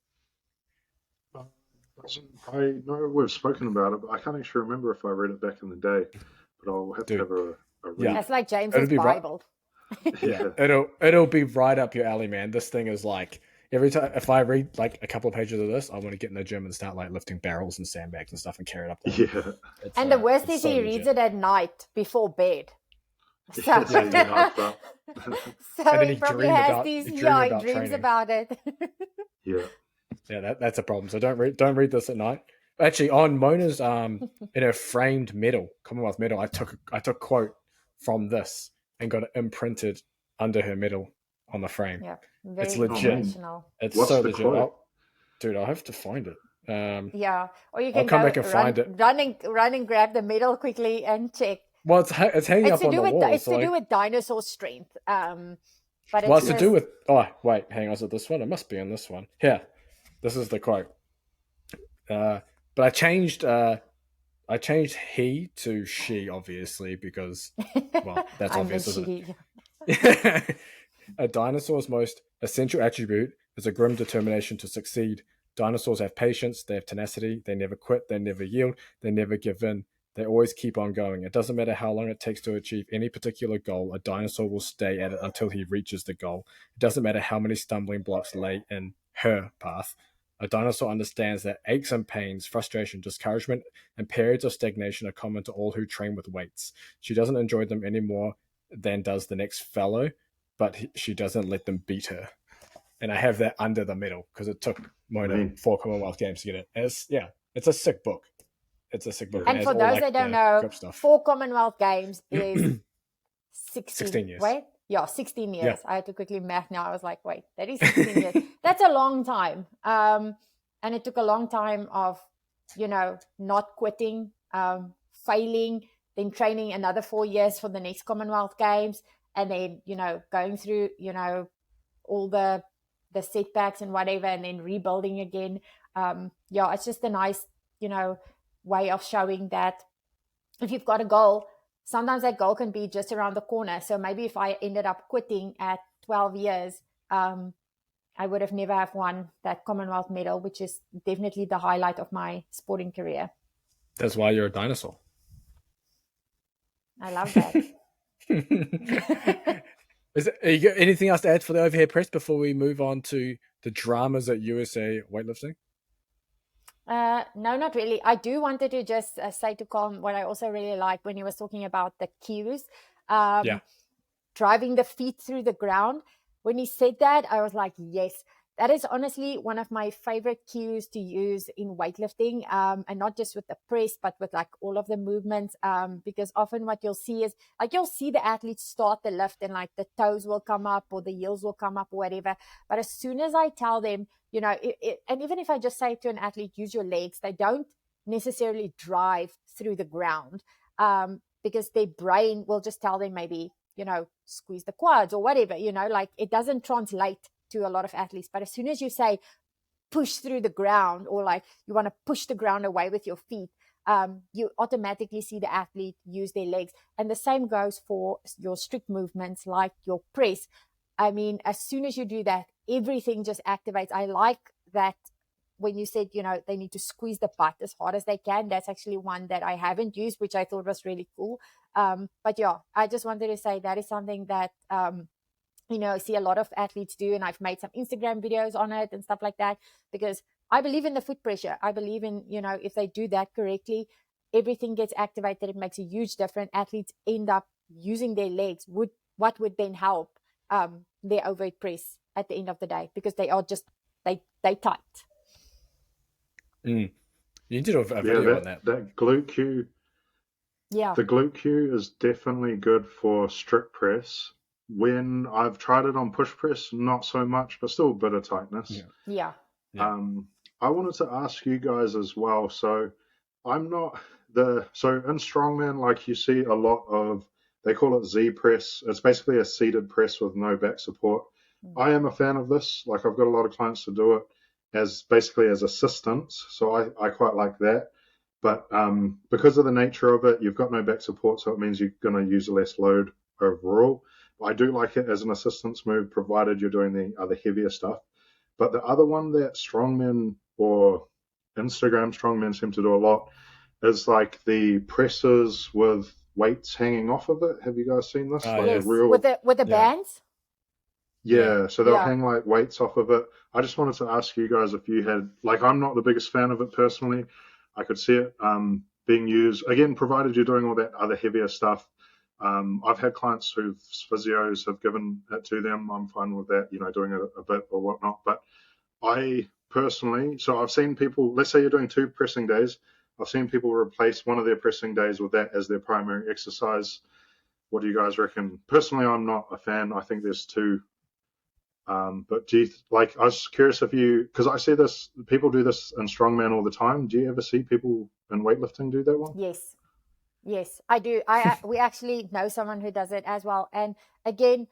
I know we've spoken about it, but I can't actually remember if I read it back in the day. But I'll have to have a read. Yeah, it's like James's Bible. Yeah, it'll be right up your alley, man. This thing is like, every time if I read like a couple of pages of this, I want to get in the gym and start like lifting barrels and sandbags and stuff and carry it up there. Yeah. And the worst is he reads it at night before bed. So, so so he probably has these dreams about it. Yeah, that's a problem. So don't read this at night. Actually, on Mona's in her framed medal, Commonwealth medal, I took a quote from this and got it imprinted under her medal on the frame. Yeah, very it's legit. It's What's so the legit. Dude, I'll have to find it. Yeah, or you can come back and find it. Run and grab the medal quickly and check. Well, it's hanging up on the wall. It's to do with dinosaur strength. But it's to do with. Oh wait, hang on. Is it this one? It must be on this one. Here, this is the quote. But I changed he to she, obviously, because, well, that's obvious, isn't it? A dinosaur's most essential attribute is a grim determination to succeed. Dinosaurs have patience, they have tenacity, they never quit, they never yield, they never give in. They always keep on going. It doesn't matter how long it takes to achieve any particular goal, a dinosaur will stay at it until he reaches the goal. It doesn't matter how many stumbling blocks lay in her path. A dinosaur understands that aches and pains, frustration, discouragement, and periods of stagnation are common to all who train with weights. She doesn't enjoy them any more than does the next fellow, but she doesn't let them beat her. And I have that under the medal because it took Mona 4 Commonwealth Games to get it. It's a sick book. It's a sick book. And for those that don't know, 4 Commonwealth Games is 16 years. Wait? 16 Yeah. years. I had to quickly math now. I was like, wait, that is 16 years. That's a long time. And it took a long time of, not quitting, failing, then training another 4 years for the next Commonwealth Games, and then, going through, all the setbacks and whatever, and then rebuilding again. It's just a nice, way of showing that if you've got a goal, sometimes that goal can be just around the corner. So maybe if I ended up quitting at 12 years, I would have never have won that Commonwealth medal, which is definitely the highlight of my sporting career. That's why you're a dinosaur. I love that. You got anything else to add for the overhead press before we move on to the dramas at USA weightlifting? No, not really. I do wanted to just say to Colm what I also really like when he was talking about the cues, driving the feet through the ground. When he said that, I was like, yes, that is honestly one of my favorite cues to use in weightlifting, and not just with the press, but with like all of the movements, because often what you'll see is like you'll see the athletes start the lift and like the toes will come up or the heels will come up or whatever. But as soon as I tell them, and even if I just say to an athlete, use your legs, they don't necessarily drive through the ground, because their brain will just tell them maybe, squeeze the quads or whatever, like it doesn't translate to a lot of athletes. But as soon as you say push through the ground, or like you want to push the ground away with your feet, you automatically see the athlete use their legs. And the same goes for your strict movements like your press. I mean, as soon as you do that, everything just activates. I like that when you said, they need to squeeze the butt as hard as they can. That's actually one that I haven't used, which I thought was really cool. But yeah, I just wanted to say that is something that, I see a lot of athletes do, and I've made some Instagram videos on it and stuff like that, because I believe in the foot pressure. I believe in, if they do that correctly, everything gets activated. It makes a huge difference. Athletes end up using their legs, what would then help their overhead press at the end of the day, because they are just, they tight. You did a video on that. That glute cue. Yeah. The glute cue is definitely good for strict press. When I've tried it on push press, not so much, but still a bit of tightness. Yeah. I wanted to ask you guys as well. So I'm not so in strongman, like you see a lot of, they call it Z press. It's basically a seated press with no back support. I am a fan of this. Like I've got a lot of clients to do it as basically as assistance. So I quite like that. But because of the nature of it, you've got no back support, so it means you're going to use less load overall. I do like it as an assistance move, provided you're doing the other heavier stuff. But the other one that strongmen or Instagram strongmen seem to do a lot is like the presses with weights hanging off of it. Have you guys seen this? Like yes. With the bands? Yeah, so they'll hang like weights off of it. I just wanted to ask you guys if you had, like, I'm not the biggest fan of it personally. I could see it being used, again, provided you're doing all that other heavier stuff. I've had clients whose physios have given it to them. I'm fine with that, doing it a bit or whatnot. But I personally, so I've seen people, let's say you're doing 2 pressing days. I've seen people replace one of their pressing days with that as their primary exercise. What do you guys reckon? Personally, I'm not a fan. I think there's 2. But do you, like, I was curious if you, because I see this, people do this in strongman all the time. Do you ever see people in weightlifting do that one? Yes, I do. We actually know someone who does it as well. And again,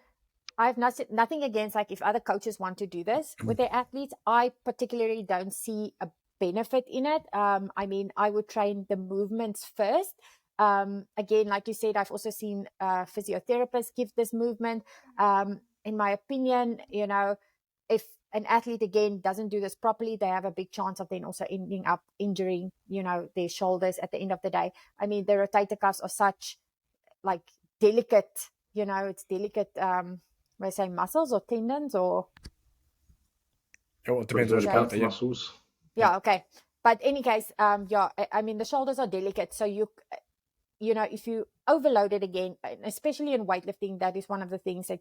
I have nothing against, like, if other coaches want to do this with their athletes. I particularly don't see a benefit in it. I mean, I would train the movements first. Again, like you said, I've also seen physiotherapists give this movement. In my opinion, if an athlete, again, doesn't do this properly, they have a big chance of then also ending up injuring, their shoulders at the end of the day. I mean, the rotator cuffs are such, like, delicate, it's delicate, I say muscles or tendons or... It depends on the muscles. Yeah, okay. But in any case, I mean, the shoulders are delicate. So if you overload it again, especially in weightlifting, that is one of the things that,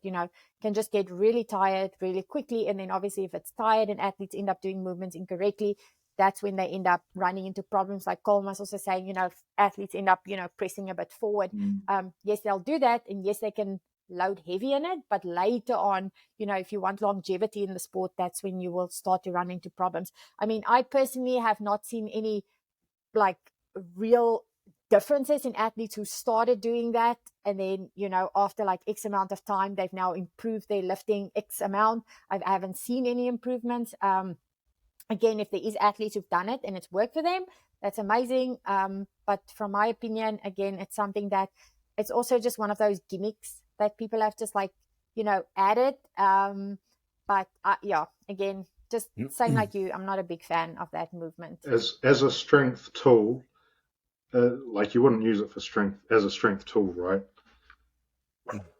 can just get really tired really quickly. And then obviously if it's tired and athletes end up doing movements incorrectly, that's when they end up running into problems. Like Colm was also saying, if athletes end up, pressing a bit forward. Yes, they'll do that. And yes, they can load heavy in it, but later on, if you want longevity in the sport, that's when you will start to run into problems. I mean, I personally have not seen any like real differences in athletes who started doing that, and then after like X amount of time they've now improved their lifting X amount. I haven't seen any improvements. Again, if there is athletes who've done it and it's worked for them, that's amazing. But from my opinion, again, it's something that it's also just one of those gimmicks that people have just like added. But yeah, again, just same like you, I'm not a big fan of that movement. As a strength tool, like you wouldn't use it for strength as a strength tool, right?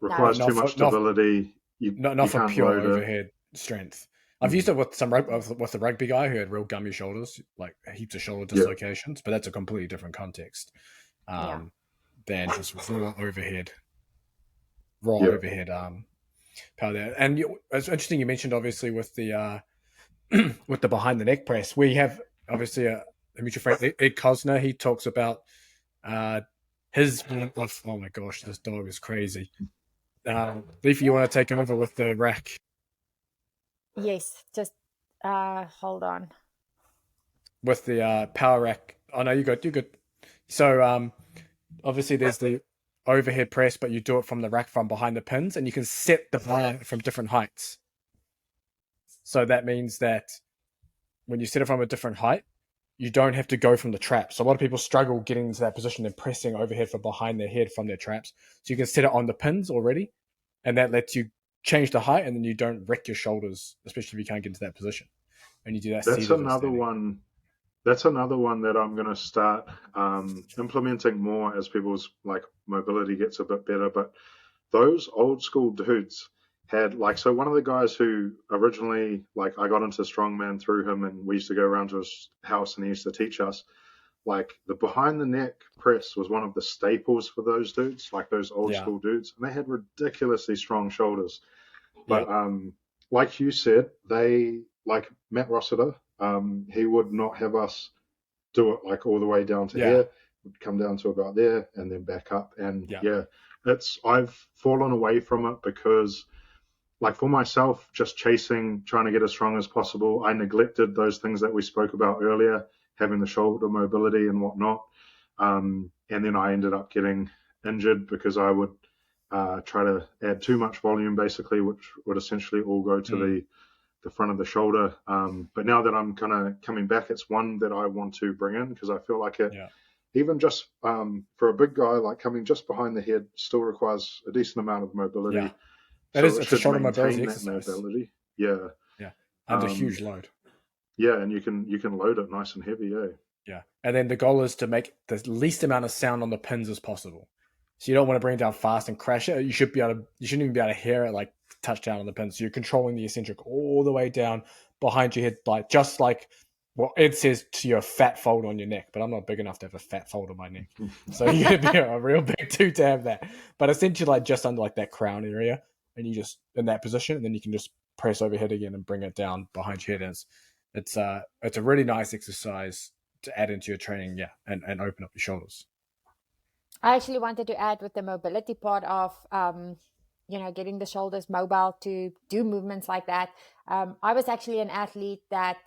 Requires Not too for much stability. You not for can't pure load it. overhead strength. I've used it with with the rugby guy who had real gummy shoulders, like heaps of shoulder Yeah. dislocations, but that's a completely different context Yeah. than just raw overhead Yeah. power there. And it's interesting you mentioned obviously with the with the behind the neck press. We have obviously a mutual friend, Ed Cosner. He talks about his. Oh my gosh, this dog is crazy. Leafy, you want to take over with the rack? Yes, just hold on. With the power rack. Oh no, you good. So obviously there's the overhead press, but you do it from the rack from behind the pins, and you can set the bar from different heights. So that means that when you set it from a different height, you don't have to go from the trap. So a lot of people struggle getting into that position and pressing overhead from behind their head from their traps. So you can set it on the pins already, and that lets you change the height, and then you don't wreck your shoulders, especially if you can't get into that position. And you do that That's seated or another standing. one. That's another one that I'm going to start implementing more as people's like mobility gets a bit better. But those old school dudes had like, so one of the guys who originally, like, I got into strongman through him, and we used to go around to his house and he used to teach us. Like the behind the neck press was one of the staples for those dudes, like those old Yeah. school dudes, and they had ridiculously strong shoulders. Yeah. But like you said, they like Matt Rossiter. He would not have us do it like all the way down to Yeah. here. Would come down to about there and then back up. And Yeah. I've fallen away from it because, like for myself, just trying to get as strong as possible, I neglected those things that we spoke about earlier, having the shoulder mobility and whatnot. And then I ended up getting injured because I would try to add too much volume, basically, which would essentially all go to the front of the shoulder. But now that I'm kind of coming back, it's one that I want to bring in because I feel like it, even just for a big guy, like coming just behind the head, still requires a decent amount of mobility. Yeah. So It's a shoulder mobility that exercise. mobility. Yeah. Yeah. Under huge load. Yeah, and you can load it nice and heavy, Yeah. And then the goal is to make the least amount of sound on the pins as possible. So you don't want to bring it down fast and crash it. You shouldn't even be able to hear it like touch down on the pins. So you're controlling the eccentric all the way down behind your head, like just like what Ed says to your fat fold on your neck. But I'm not big enough to have a fat fold on my neck. So you gotta be a real big dude to have that. But essentially like just under like that crown area, and you just in that position, and then you can just press overhead again and bring it down behind your head. And it's a really nice exercise to add into your training, and open up your shoulders. I actually wanted to add with the mobility part of, getting the shoulders mobile to do movements like that. I was actually an athlete that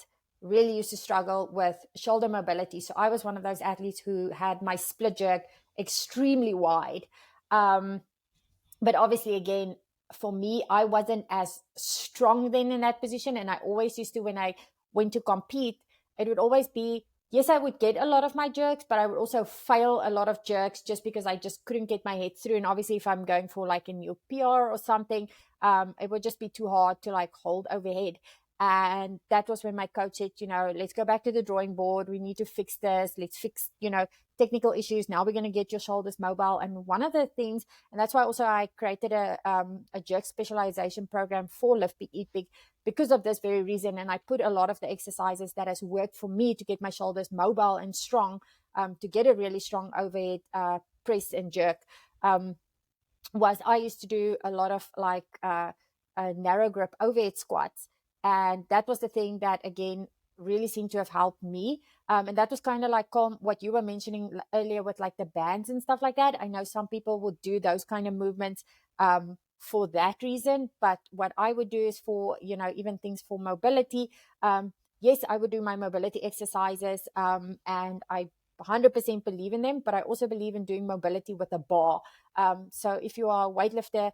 really used to struggle with shoulder mobility. So I was one of those athletes who had my split jerk extremely wide. But obviously, again, for me, I wasn't as strong then in that position. And I always used to, when I went to compete, it would always be, yes, I would get a lot of my jerks, but I would also fail a lot of jerks just because I just couldn't get my head through. And obviously, if I'm going for like a new PR or something, it would just be too hard to like hold overhead. And that was when my coach said, let's go back to the drawing board. We need to fix this. Let's fix, technical issues. Now we're going to get your shoulders mobile. And one of the things, and that's why also I created a jerk specialization program for Lift Big Eat Big, because of this very reason. And I put a lot of the exercises that has worked for me to get my shoulders mobile and strong, to get a really strong overhead press and jerk. Was I used to do a lot of like narrow grip overhead squats. And that was the thing that, again, really seemed to have helped me. And that was kind of like what you were mentioning earlier with like the bands and stuff like that. I know some people would do those kind of movements for that reason. But what I would do is for, even things for mobility. Yes, I would do my mobility exercises, and I 100% believe in them, but I also believe in doing mobility with a bar. So if you are a weightlifter,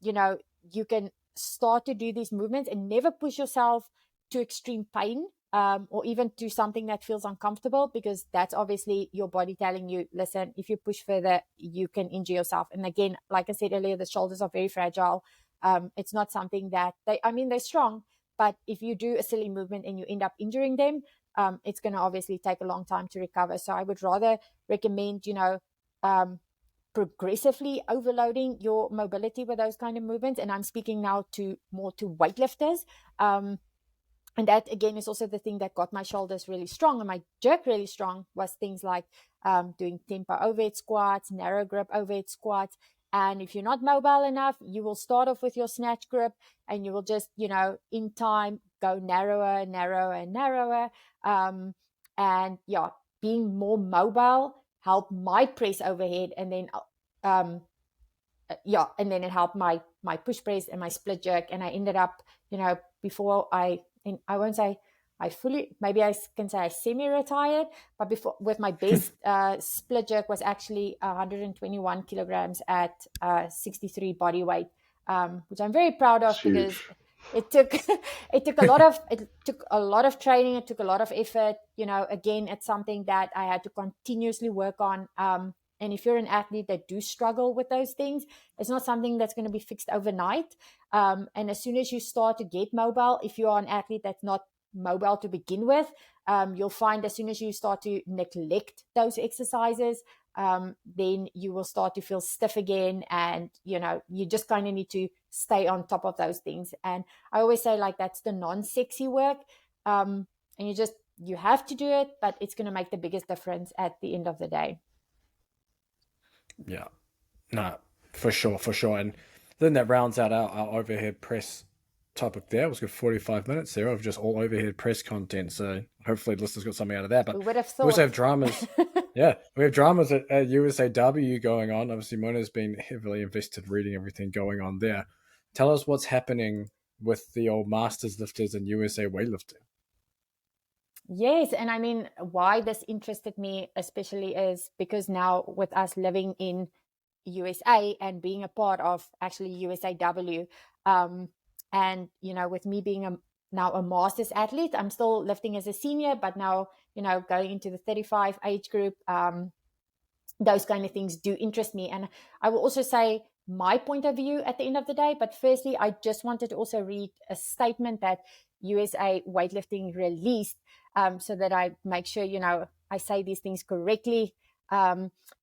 you can start to do these movements and never push yourself to extreme pain, or even to something that feels uncomfortable, because that's obviously your body telling you, listen, if you push further, you can injure yourself. And again, like I said earlier, the shoulders are very fragile. It's not something that they're strong, but if you do a silly movement and you end up injuring them, it's going to obviously take a long time to recover. So I would rather recommend, progressively overloading your mobility with those kind of movements. And I'm speaking now more to weightlifters. And that, again, is also the thing that got my shoulders really strong and my jerk really strong, was things like doing tempo overhead squats, narrow grip overhead squats. And if you're not mobile enough, you will start off with your snatch grip and you will just, in time, go narrower, narrower, narrower. And yeah, being more mobile helped my press overhead, and then and then it helped my push press and my split jerk. And I ended up, before I won't say I fully, maybe I can say I semi-retired, but before, with my best split jerk was actually 121 kilograms at 63 body weight, which I'm very proud of, It's because huge. it took it took a lot of training. It took a lot of effort. Again, it's something that I had to continuously work on. And if you're an athlete that do struggle with those things, it's not something that's going to be fixed overnight. And as soon as you start to get mobile, if you are an athlete that's not mobile to begin with, you'll find as soon as you start to neglect those exercises, then you will start to feel stiff again. And, you just kind of need to stay on top of those things. And I always say, like, that's the non-sexy work. And you have to do it, but it's going to make the biggest difference at the end of the day. Yeah, no, for sure, for sure. And then that rounds out our overhead press topic there. It was good 45 minutes there of just all overhead press content. So hopefully the listeners got something out of that. But We would have we also thought. have dramas. Yeah, we have dramas at USAW going on. Obviously, Mona's been heavily invested reading everything going on there. Tell us what's happening with the old Masters lifters and USA weightlifting. Yes, and I mean, why this interested me especially is because now, with us living in USA and being a part of actually USAW, and with me being now a masters athlete, I'm still lifting as a senior, but now going into the 35 age group. Those kind of things do interest me. And I will also say my point of view at the end of the day. But firstly, I just wanted to also read a statement that USA Weightlifting released, so that I make sure, I say these things correctly.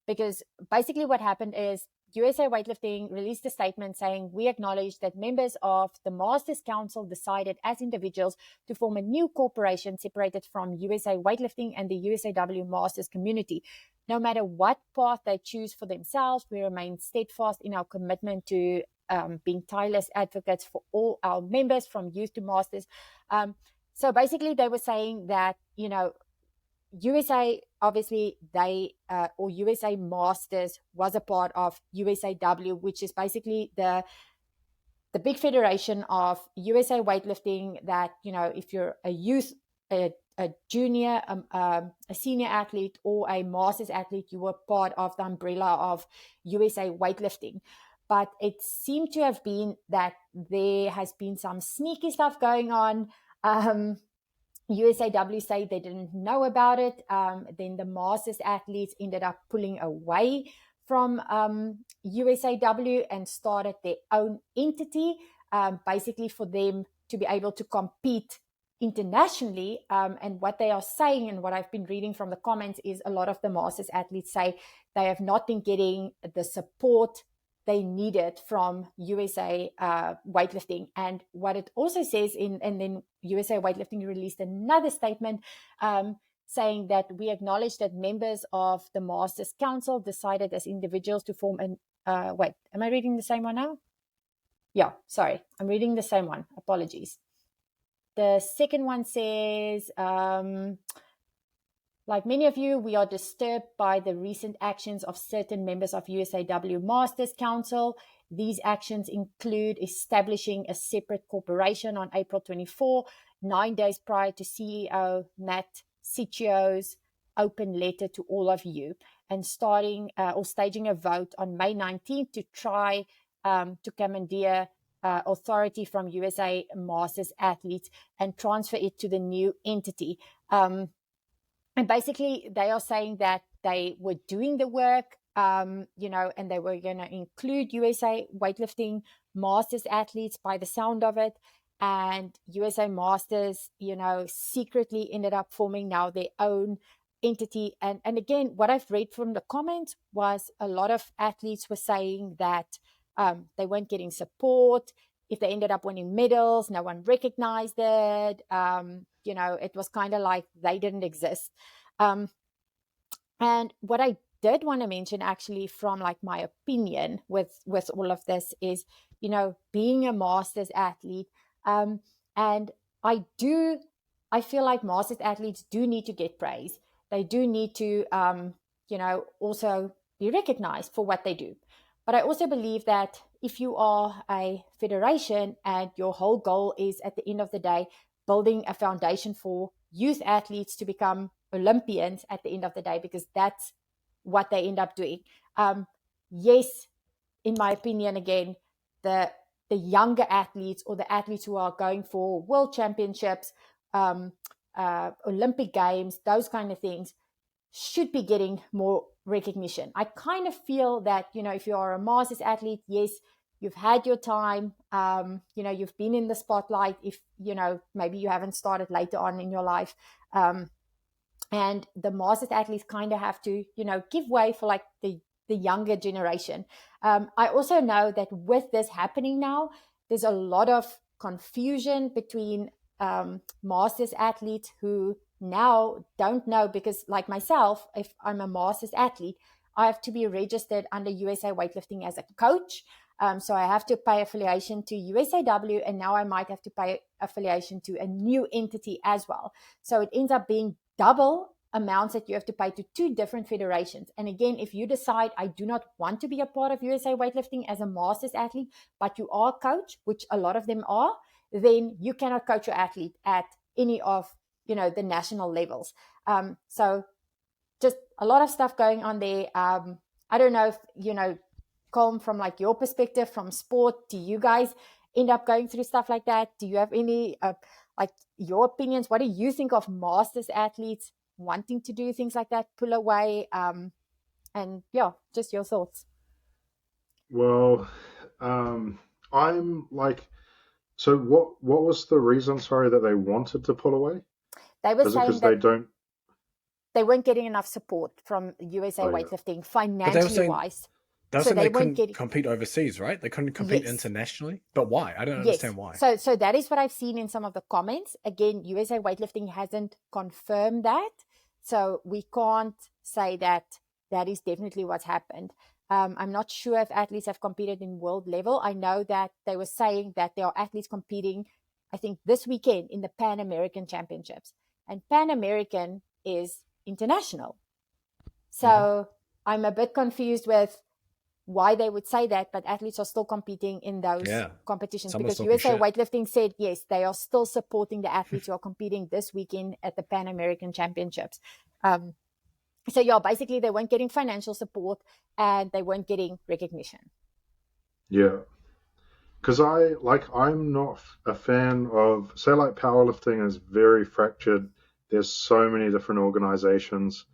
Because basically what happened is USA Weightlifting released a statement saying, we acknowledge that members of the Masters Council decided as individuals to form a new corporation separated from USA Weightlifting and the USAW Masters community. No matter what path they choose for themselves, we remain steadfast in our commitment to being tireless advocates for all our members, from youth to masters. So basically they were saying that, USA, obviously, or USA Masters was a part of USAW, which is basically the big federation of USA weightlifting. That, if you're a youth, a junior, a senior athlete, or a masters athlete, you were part of the umbrella of USA weightlifting. But it seemed to have been that there has been some sneaky stuff going on. USAW say they didn't know about it. Then the masters athletes ended up pulling away from USAW and started their own entity, basically for them to be able to compete internationally. And what they are saying, and what I've been reading from the comments, is a lot of the masters athletes say they have not been getting the support they needed from USA weightlifting. And what it also says and then USA weightlifting released another statement saying that we acknowledge that members of the Masters Council decided as individuals to form an wait, am I reading the same one now? Yeah, sorry, I'm reading the same one. Apologies. The second one says, like many of you, we are disturbed by the recent actions of certain members of USAW Masters Council. These actions include establishing a separate corporation on April 24, 9 days prior to CEO Matt Sicio's open letter to all of you, and starting or staging a vote on May 19th to try to commandeer authority from USA Masters athletes and transfer it to the new entity. And basically, they are saying that they were doing the work, and they were going to include USA weightlifting Masters athletes by the sound of it. And USA Masters, secretly ended up forming now their own entity. And again, what I've read from the comments was a lot of athletes were saying that they weren't getting support. If they ended up winning medals, no one recognized it. It was kind of like they didn't exist. And what I did want to mention, actually, from like my opinion with all of this is, being a Masters athlete, and I feel like Masters athletes do need to get praise. They do need to, also be recognized for what they do. But I also believe that if you are a federation and your whole goal is at the end of the day building a foundation for youth athletes to become Olympians at the end of the day, because that's what they end up doing. Yes, in my opinion, again, the younger athletes or the athletes who are going for world championships, Olympic games, those kind of things, should be getting more recognition. I kind of feel that, if you are a Masters athlete, yes, you've had your time, you've been in the spotlight. If, maybe you haven't started later on in your life. And the Masters athletes kind of have to, give way for like the younger generation. I also know that with this happening now, there's a lot of confusion between Masters athletes who now don't know, because like myself, if I'm a Masters athlete, I have to be registered under USA Weightlifting as a coach. So I have to pay affiliation to USAW, and now I might have to pay affiliation to a new entity as well. So it ends up being double amounts that you have to pay to two different federations. And again, if you decide I do not want to be a part of USA Weightlifting as a Masters athlete, but you are a coach, which a lot of them are, then you cannot coach your athlete at any of the national levels. So just a lot of stuff going on there. I don't know if Colm, from like your perspective from sport, do you guys end up going through stuff like that? Do you have any like your opinions? What do you think of Masters athletes wanting to do things like that, pull away, and yeah, just your thoughts? Well, I'm like, so what was the reason, sorry, that they wanted to pull away? They were Is it saying because they that don't? they weren't getting enough support from USA Oh yeah. Weightlifting But they were financially saying wise. they were So saying they they weren't couldn't getting. compete overseas, right? They couldn't compete Yes. internationally. But why? I don't Yes. understand why. So that is what I've seen in some of the comments. Again, USA Weightlifting hasn't confirmed that. So we can't say that that is definitely what's happened. I'm not sure if athletes have competed in world level. I know that they were saying that there are athletes competing, I think, this weekend in the Pan American Championships. And Pan American is international. So I'm a bit confused with why they would say that, but athletes are still competing in those competitions, Someone's because talking USA shit. Weightlifting said, yes, they are still supporting the athletes who are competing this weekend at the Pan American Championships. So yeah, basically they weren't getting financial support and they weren't getting recognition. Yeah. Because I'm not a fan of, say, like powerlifting is very fractured. There's so many different organizations.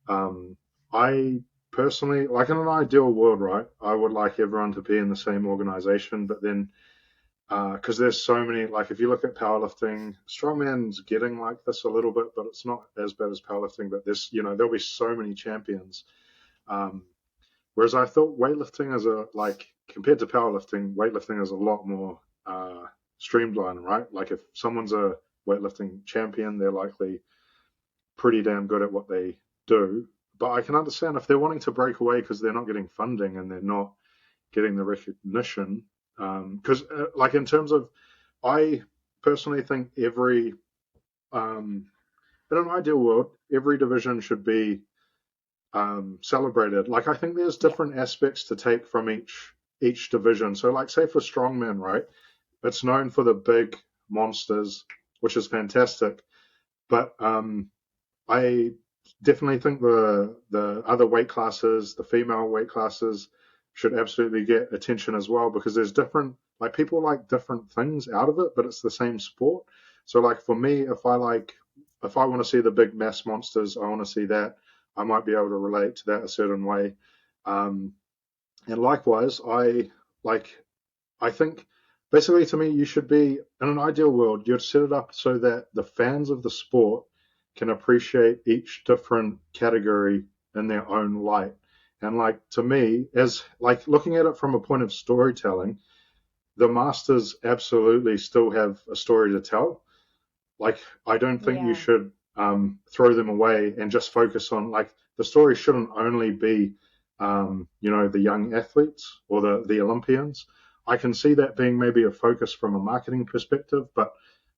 I personally, like in an ideal world, right, I would like everyone to be in the same organization, but then because there's so many, like if you look at powerlifting, strongman's getting like this a little bit, but it's not as bad as powerlifting. But there'll be so many champions. Um, Whereas I thought weightlifting compared to powerlifting, weightlifting is a lot more streamlined, right? Like if someone's a weightlifting champion, they're likely pretty damn good at what they do. But I can understand if they're wanting to break away because they're not getting funding and they're not getting the recognition. Because like in terms of, I personally think in an ideal world, every division should be celebrated. Like I think there's Yeah. different aspects to take from each each division. So, like, say for strongman, right? It's known for the big monsters, which is fantastic. But I definitely think the other weight classes, the female weight classes, should absolutely get attention as well because there's different like people like different things out of it, but it's the same sport. So like for me, if I want to see the big mass monsters, I want to see that. I might be able to relate to that a certain way. Um, and likewise, like I think basically to me, you should be in an ideal world, you'd set it up so that the fans of the sport can appreciate each different category in their own light. And like to me, as like looking at it from a point of storytelling, the masters absolutely still have a story to tell. Like I don't think you Yeah. should throw them away and just focus on like the story shouldn't only be the young athletes or the Olympians. I can see that being maybe a focus from a marketing perspective, but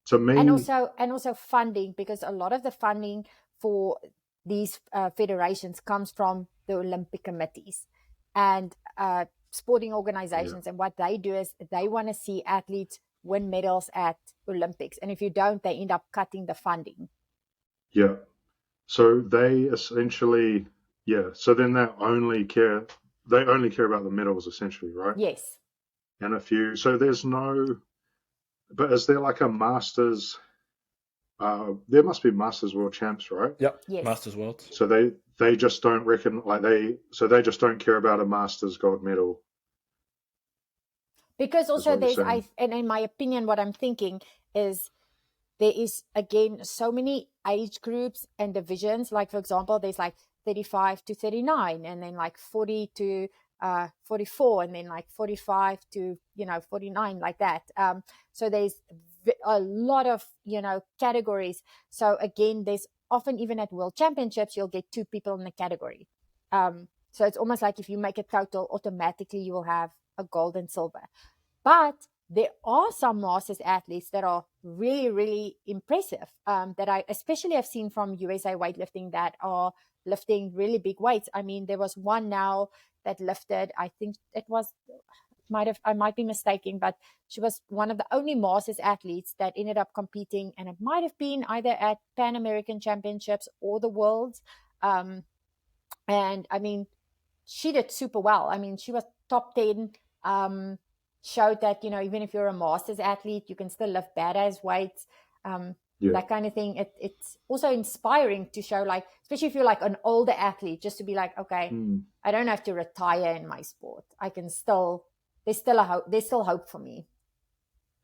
to me, And also funding, because a lot of the funding for these federations comes from the Olympic committees and sporting yeah, organizations. And what they do is they want to see athletes win medals at Olympics, and if you don't, they end up cutting the funding. yeah. So they essentially, yeah. So then they only care about the medals essentially, right? Yes. And if you, so there's no, but is there like a masters? There must be masters world champs, right? Yep. Yes. Masters Worlds. So they just don't reckon like they just don't care about a masters gold medal, Because is also what you're there's saying. and in my opinion, what I'm thinking is there is again so many age groups and divisions. Like for example, there's like 35 to 39, and then like 40 to 44, and then like 45 to 49, like that. So there's a lot of categories. So again, there's often, even at world championships, you'll get two people in the category. So it's almost like if you make a total, automatically you will have a gold and silver. But there are some masters athletes that are really, really impressive, that I especially have seen from USA weightlifting, that are lifting really big weights. I mean, there was one now that lifted, I think it was, I might be mistaken, but she was one of the only masters athletes that ended up competing, and it might have been either at Pan American Championships or the Worlds. Um, and I mean, she did super well. I mean, she was top 10, um, showed that, even if you're a masters athlete, you can still lift badass weights, um, Yeah. that kind of thing. It's also inspiring to show, like, especially if you're like an older athlete, just to be like, okay, Mm, I don't have to retire in my sport. I can still, there's still a hope. There's still hope for me.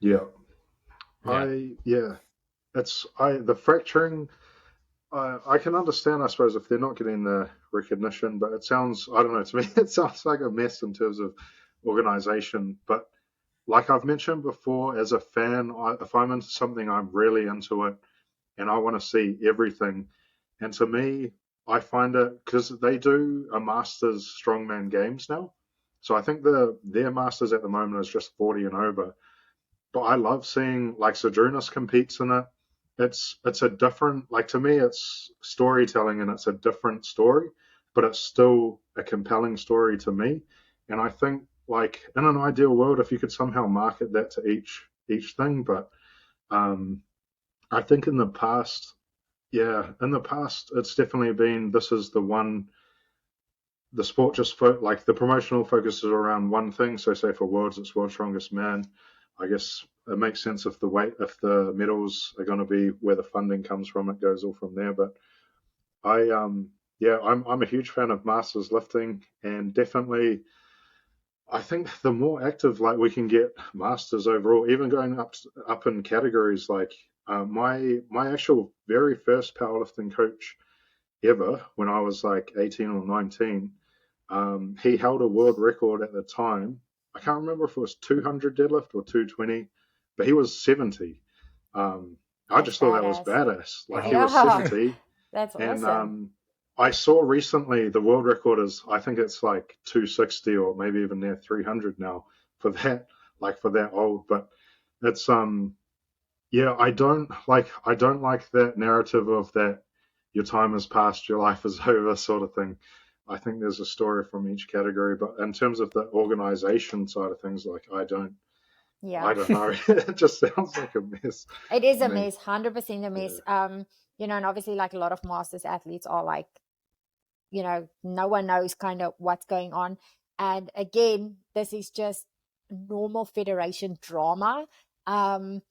yeah. Yeah. Yeah. The fracturing. I can understand, I suppose, if they're not getting the recognition, but it sounds, I don't know, to me, it sounds like a mess in terms of organization. But like I've mentioned before, as a fan, if I'm into something, I'm really into it and I want to see everything. And to me, I find it because they do a Masters Strongman Games now. So I think their Masters at the moment is just 40 and over. But I love seeing like Sojourners competes in it. It's a different like to me it's storytelling and it's a different story, but it's still a compelling story to me. And I think like in an ideal world, if you could somehow market that to each thing, but um, I think in the past, it's definitely been this is the one the sport just like the promotional focuses around one thing. So say for worlds, it's world's strongest man. I guess it makes sense if the medals are going to be where the funding comes from, it goes all from there. But I I'm a huge fan of masters lifting, and definitely I think the more active like we can get masters overall, even going up in categories like my actual very first powerlifting coach ever when I was like 18 or 19. He held a world record at the time. I can't remember if it was 200 deadlift or 220, but he was 70. Um, I That's just thought that was badass. badass. Like he Wow. was Yeah, 70, that's and awesome. I saw recently the world record is I think it's like 260 or maybe even near 300 now for that, like for that old. But it's yeah, I don't like that narrative of that your time has passed, your life is over sort of thing. I think there's a story from each category, but in terms of the organization side of things, like I Yeah. don't know. It just sounds like a mess It is to a me. mess, 100% a Yeah. mess. And obviously, like a lot of masters athletes are like, no one knows kind of what's going on. And again, this is just normal federation drama. Um,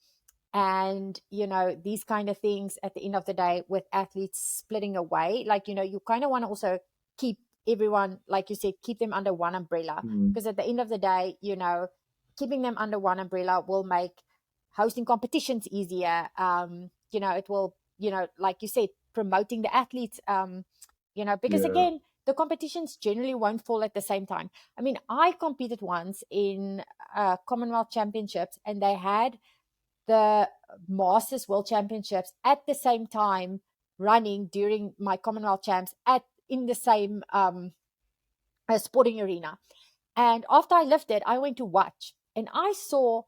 and these kind of things at the end of the day with athletes splitting away, like you kind of want to also keep everyone, like you said, keep them under one umbrella, Mm. because at the end of the day, keeping them under one umbrella will make hosting competitions easier. It will, like you said, promoting the athletes, because Yeah. again, the competitions generally won't fall at the same time. I mean, I competed once in Commonwealth Championships, and they had the Masters World Championships at the same time running during my Commonwealth Champs in the same sporting arena. And after I lifted, I went to watch, and I saw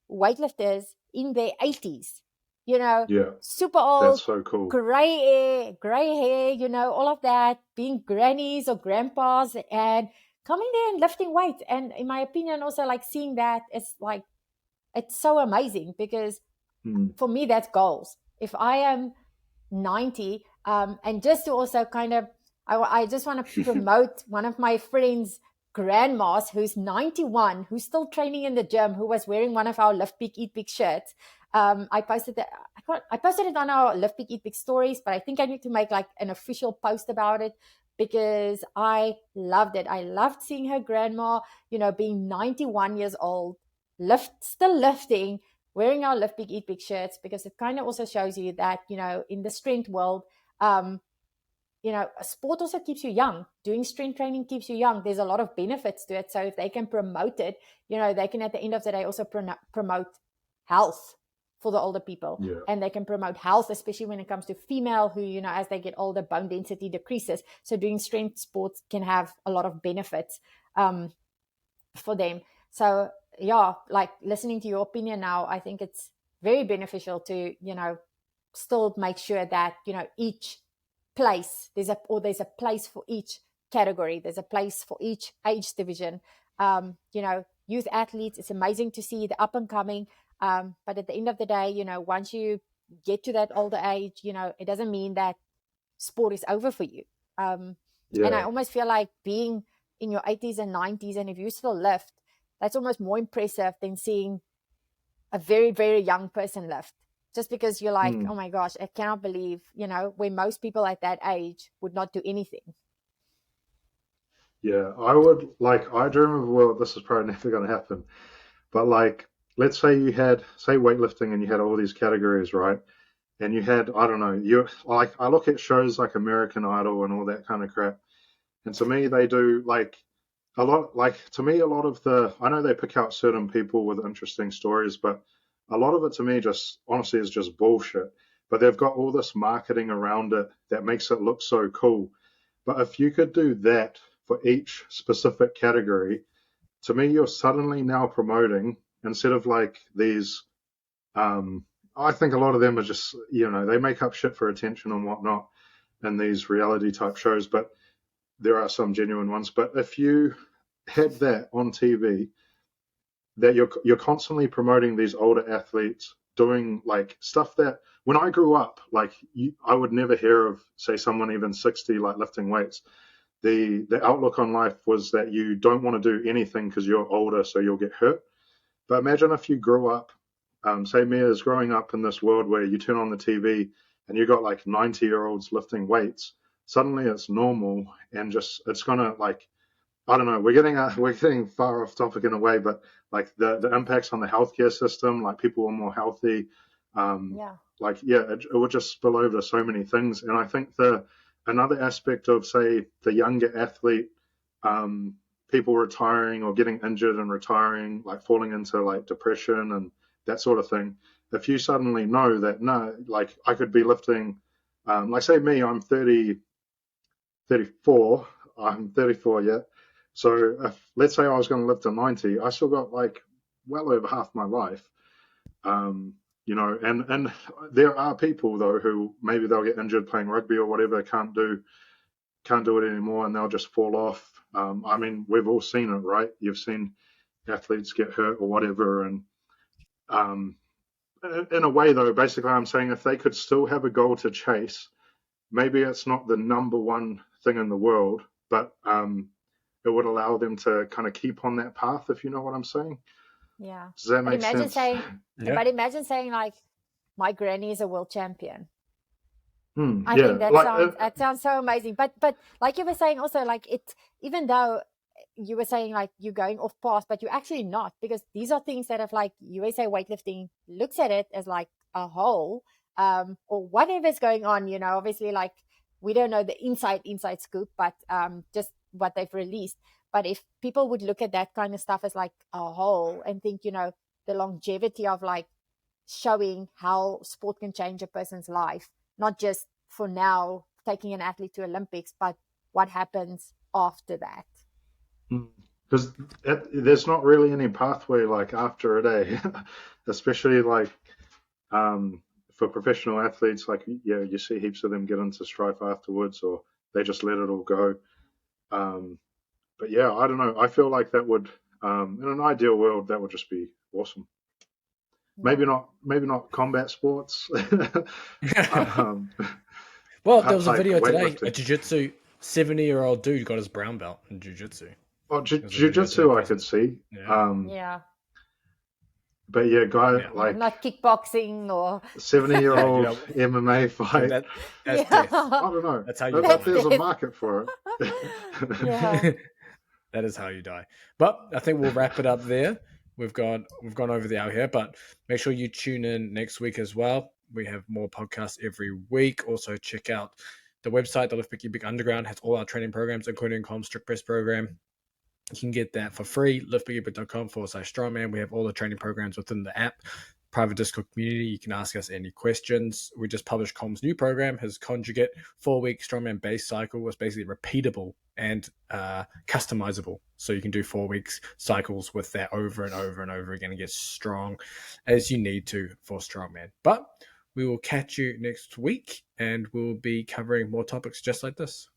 weightlifters in their 80s, Yeah. super That's old, so cool. gray hair, all of that, being grannies or grandpas, and coming there and lifting weights. And in my opinion, also like seeing that, it's like, it's so amazing, because Mm. for me, that's goals. If I am 90, and just to also kind of, I just want to promote one of my friends, grandmas, who's 91, who's still training in the gym, who was wearing one of our Lift Big Eat Big shirts. I posted it. I posted it on our Lift Big Eat Big stories, but I think I need to make like an official post about it, because I loved it. I loved seeing her grandma, being 91 years old, still lifting, wearing our Lift Big Eat Big shirts, because it kind of also shows you that, in the strength world, um, sport also keeps you young. Doing strength training keeps you young. There's a lot of benefits to it. So if they can promote it, they can at the end of the day also promote health for the older people. Yeah. And they can promote health, especially when it comes to female who, as they get older, bone density decreases. So doing strength sports can have a lot of benefits for them. So yeah, like listening to your opinion now, I think it's very beneficial to, still make sure that, each place there's a place for each category. There's a place for each age division. Youth athletes, it's amazing to see the up and coming. But at the end of the day, once you get to that older age, it doesn't mean that sport is over for you. And I Yeah. almost feel like being in your 80s and 90s, and if you still lift, that's almost more impressive than seeing a very, very young person lift. Just because you're like, Mm. oh my gosh, I cannot believe, where most people at that age would not do anything. Yeah. I would like. I dream of a world. This is probably never going to happen. But like, let's say you had, say, weightlifting, and you had all these categories, right? And you had, I don't know, you like, I look at shows like American Idol and all that kind of crap. And to me, they do like a lot, like to me, a lot of the, I know they pick out certain people with interesting stories, but a lot of it to me just honestly is just bullshit. But they've got all this marketing around it that makes it look so cool. But if you could do that for each specific category, to me, you're suddenly now promoting instead of like these. Um, I think a lot of them are just, they make up shit for attention and whatnot in these reality type shows, but there are some genuine ones. But if you had that on TV, that you're constantly promoting these older athletes doing like stuff that when I grew up, like I would never hear of, say, someone even 60 like lifting weights. The outlook on life was that you don't want to do anything because you're older, so you'll get hurt. But imagine if you grew up, say Mia is growing up in this world where you turn on the TV and you got like 90-year-olds lifting weights. Suddenly it's normal and just it's gonna like I don't know. We're getting far off topic in a way, but like the impacts on the healthcare system, like people are more healthy. Um, Yeah. like yeah, it would just spill over to so many things. And I think the another aspect of say the younger athlete, um, people retiring or getting injured and retiring, like falling into like depression and that sort of thing. If you suddenly know that no, like I could be lifting, like say me, I'm 30, 34. I'm 34 yet. So if, let's say I was going to live to 90, I still got like well over half my life. Um, and there are people though who maybe they'll get injured playing rugby or whatever, can't do it anymore, and they'll just fall off. I mean, we've all seen it, right? You've seen athletes get hurt or whatever, and um, in a way, though, basically, I'm saying if they could still have a goal to chase, maybe it's not the number one thing in the world, but it would allow them to kind of keep on that path, if you know what I'm saying. Yeah. Does that But make imagine sense? saying, Yeah. but imagine saying like, my granny is a world champion. I Yeah, think that like sounds so amazing. But like you were saying also, like it, even though you were saying like you're going off path, but you're actually not, because these are things that have like USA weightlifting looks at it as like a whole, or whatever's going on, you know, obviously like we don't know the inside scoop, but just what they've released. But if people would look at that kind of stuff as like a whole and think, you know, the longevity of like showing how sport can change a person's life, not just for now taking an athlete to Olympics, but what happens after that. because there's not really any pathway like after a day, especially like um, for professional athletes. Like yeah, you see heaps of them get into strife afterwards, or they just let it all go. Um, but yeah, I don't know. I feel like that would, in an ideal world, that would just be awesome. Yeah. Maybe not combat sports. um, Well, there was a like video today. A weightlifting. jiu-jitsu 70-year-old dude got his brown belt in jiu-jitsu. Oh, There's a video today jiu-jitsu I could posted. see. Yeah. Yeah. But yeah, guy Yeah. like Not kickboxing or 70-year-old Yeah, MMA fight. that's yeah. death. I don't know. That's how you But die. there's a death. market for it. Yeah. That is how you die. But I think we'll wrap it up there. We've gone over the hour here, but make sure you tune in next week as well. We have more podcasts every week. Also check out the website, the Lift Big Big Underground has all our training programs, including strict press program. You can get that for free, liftbigibit.com/strongman. We have all the training programs within the app. Private Discord community. You can ask us any questions. We just published Com's new program, his Conjugate 4-week strongman base cycle was basically repeatable and customizable. So you can do 4 weeks cycles with that over and over and over again and get strong as you need to for strongman. But we will catch you next week and we'll be covering more topics just like this.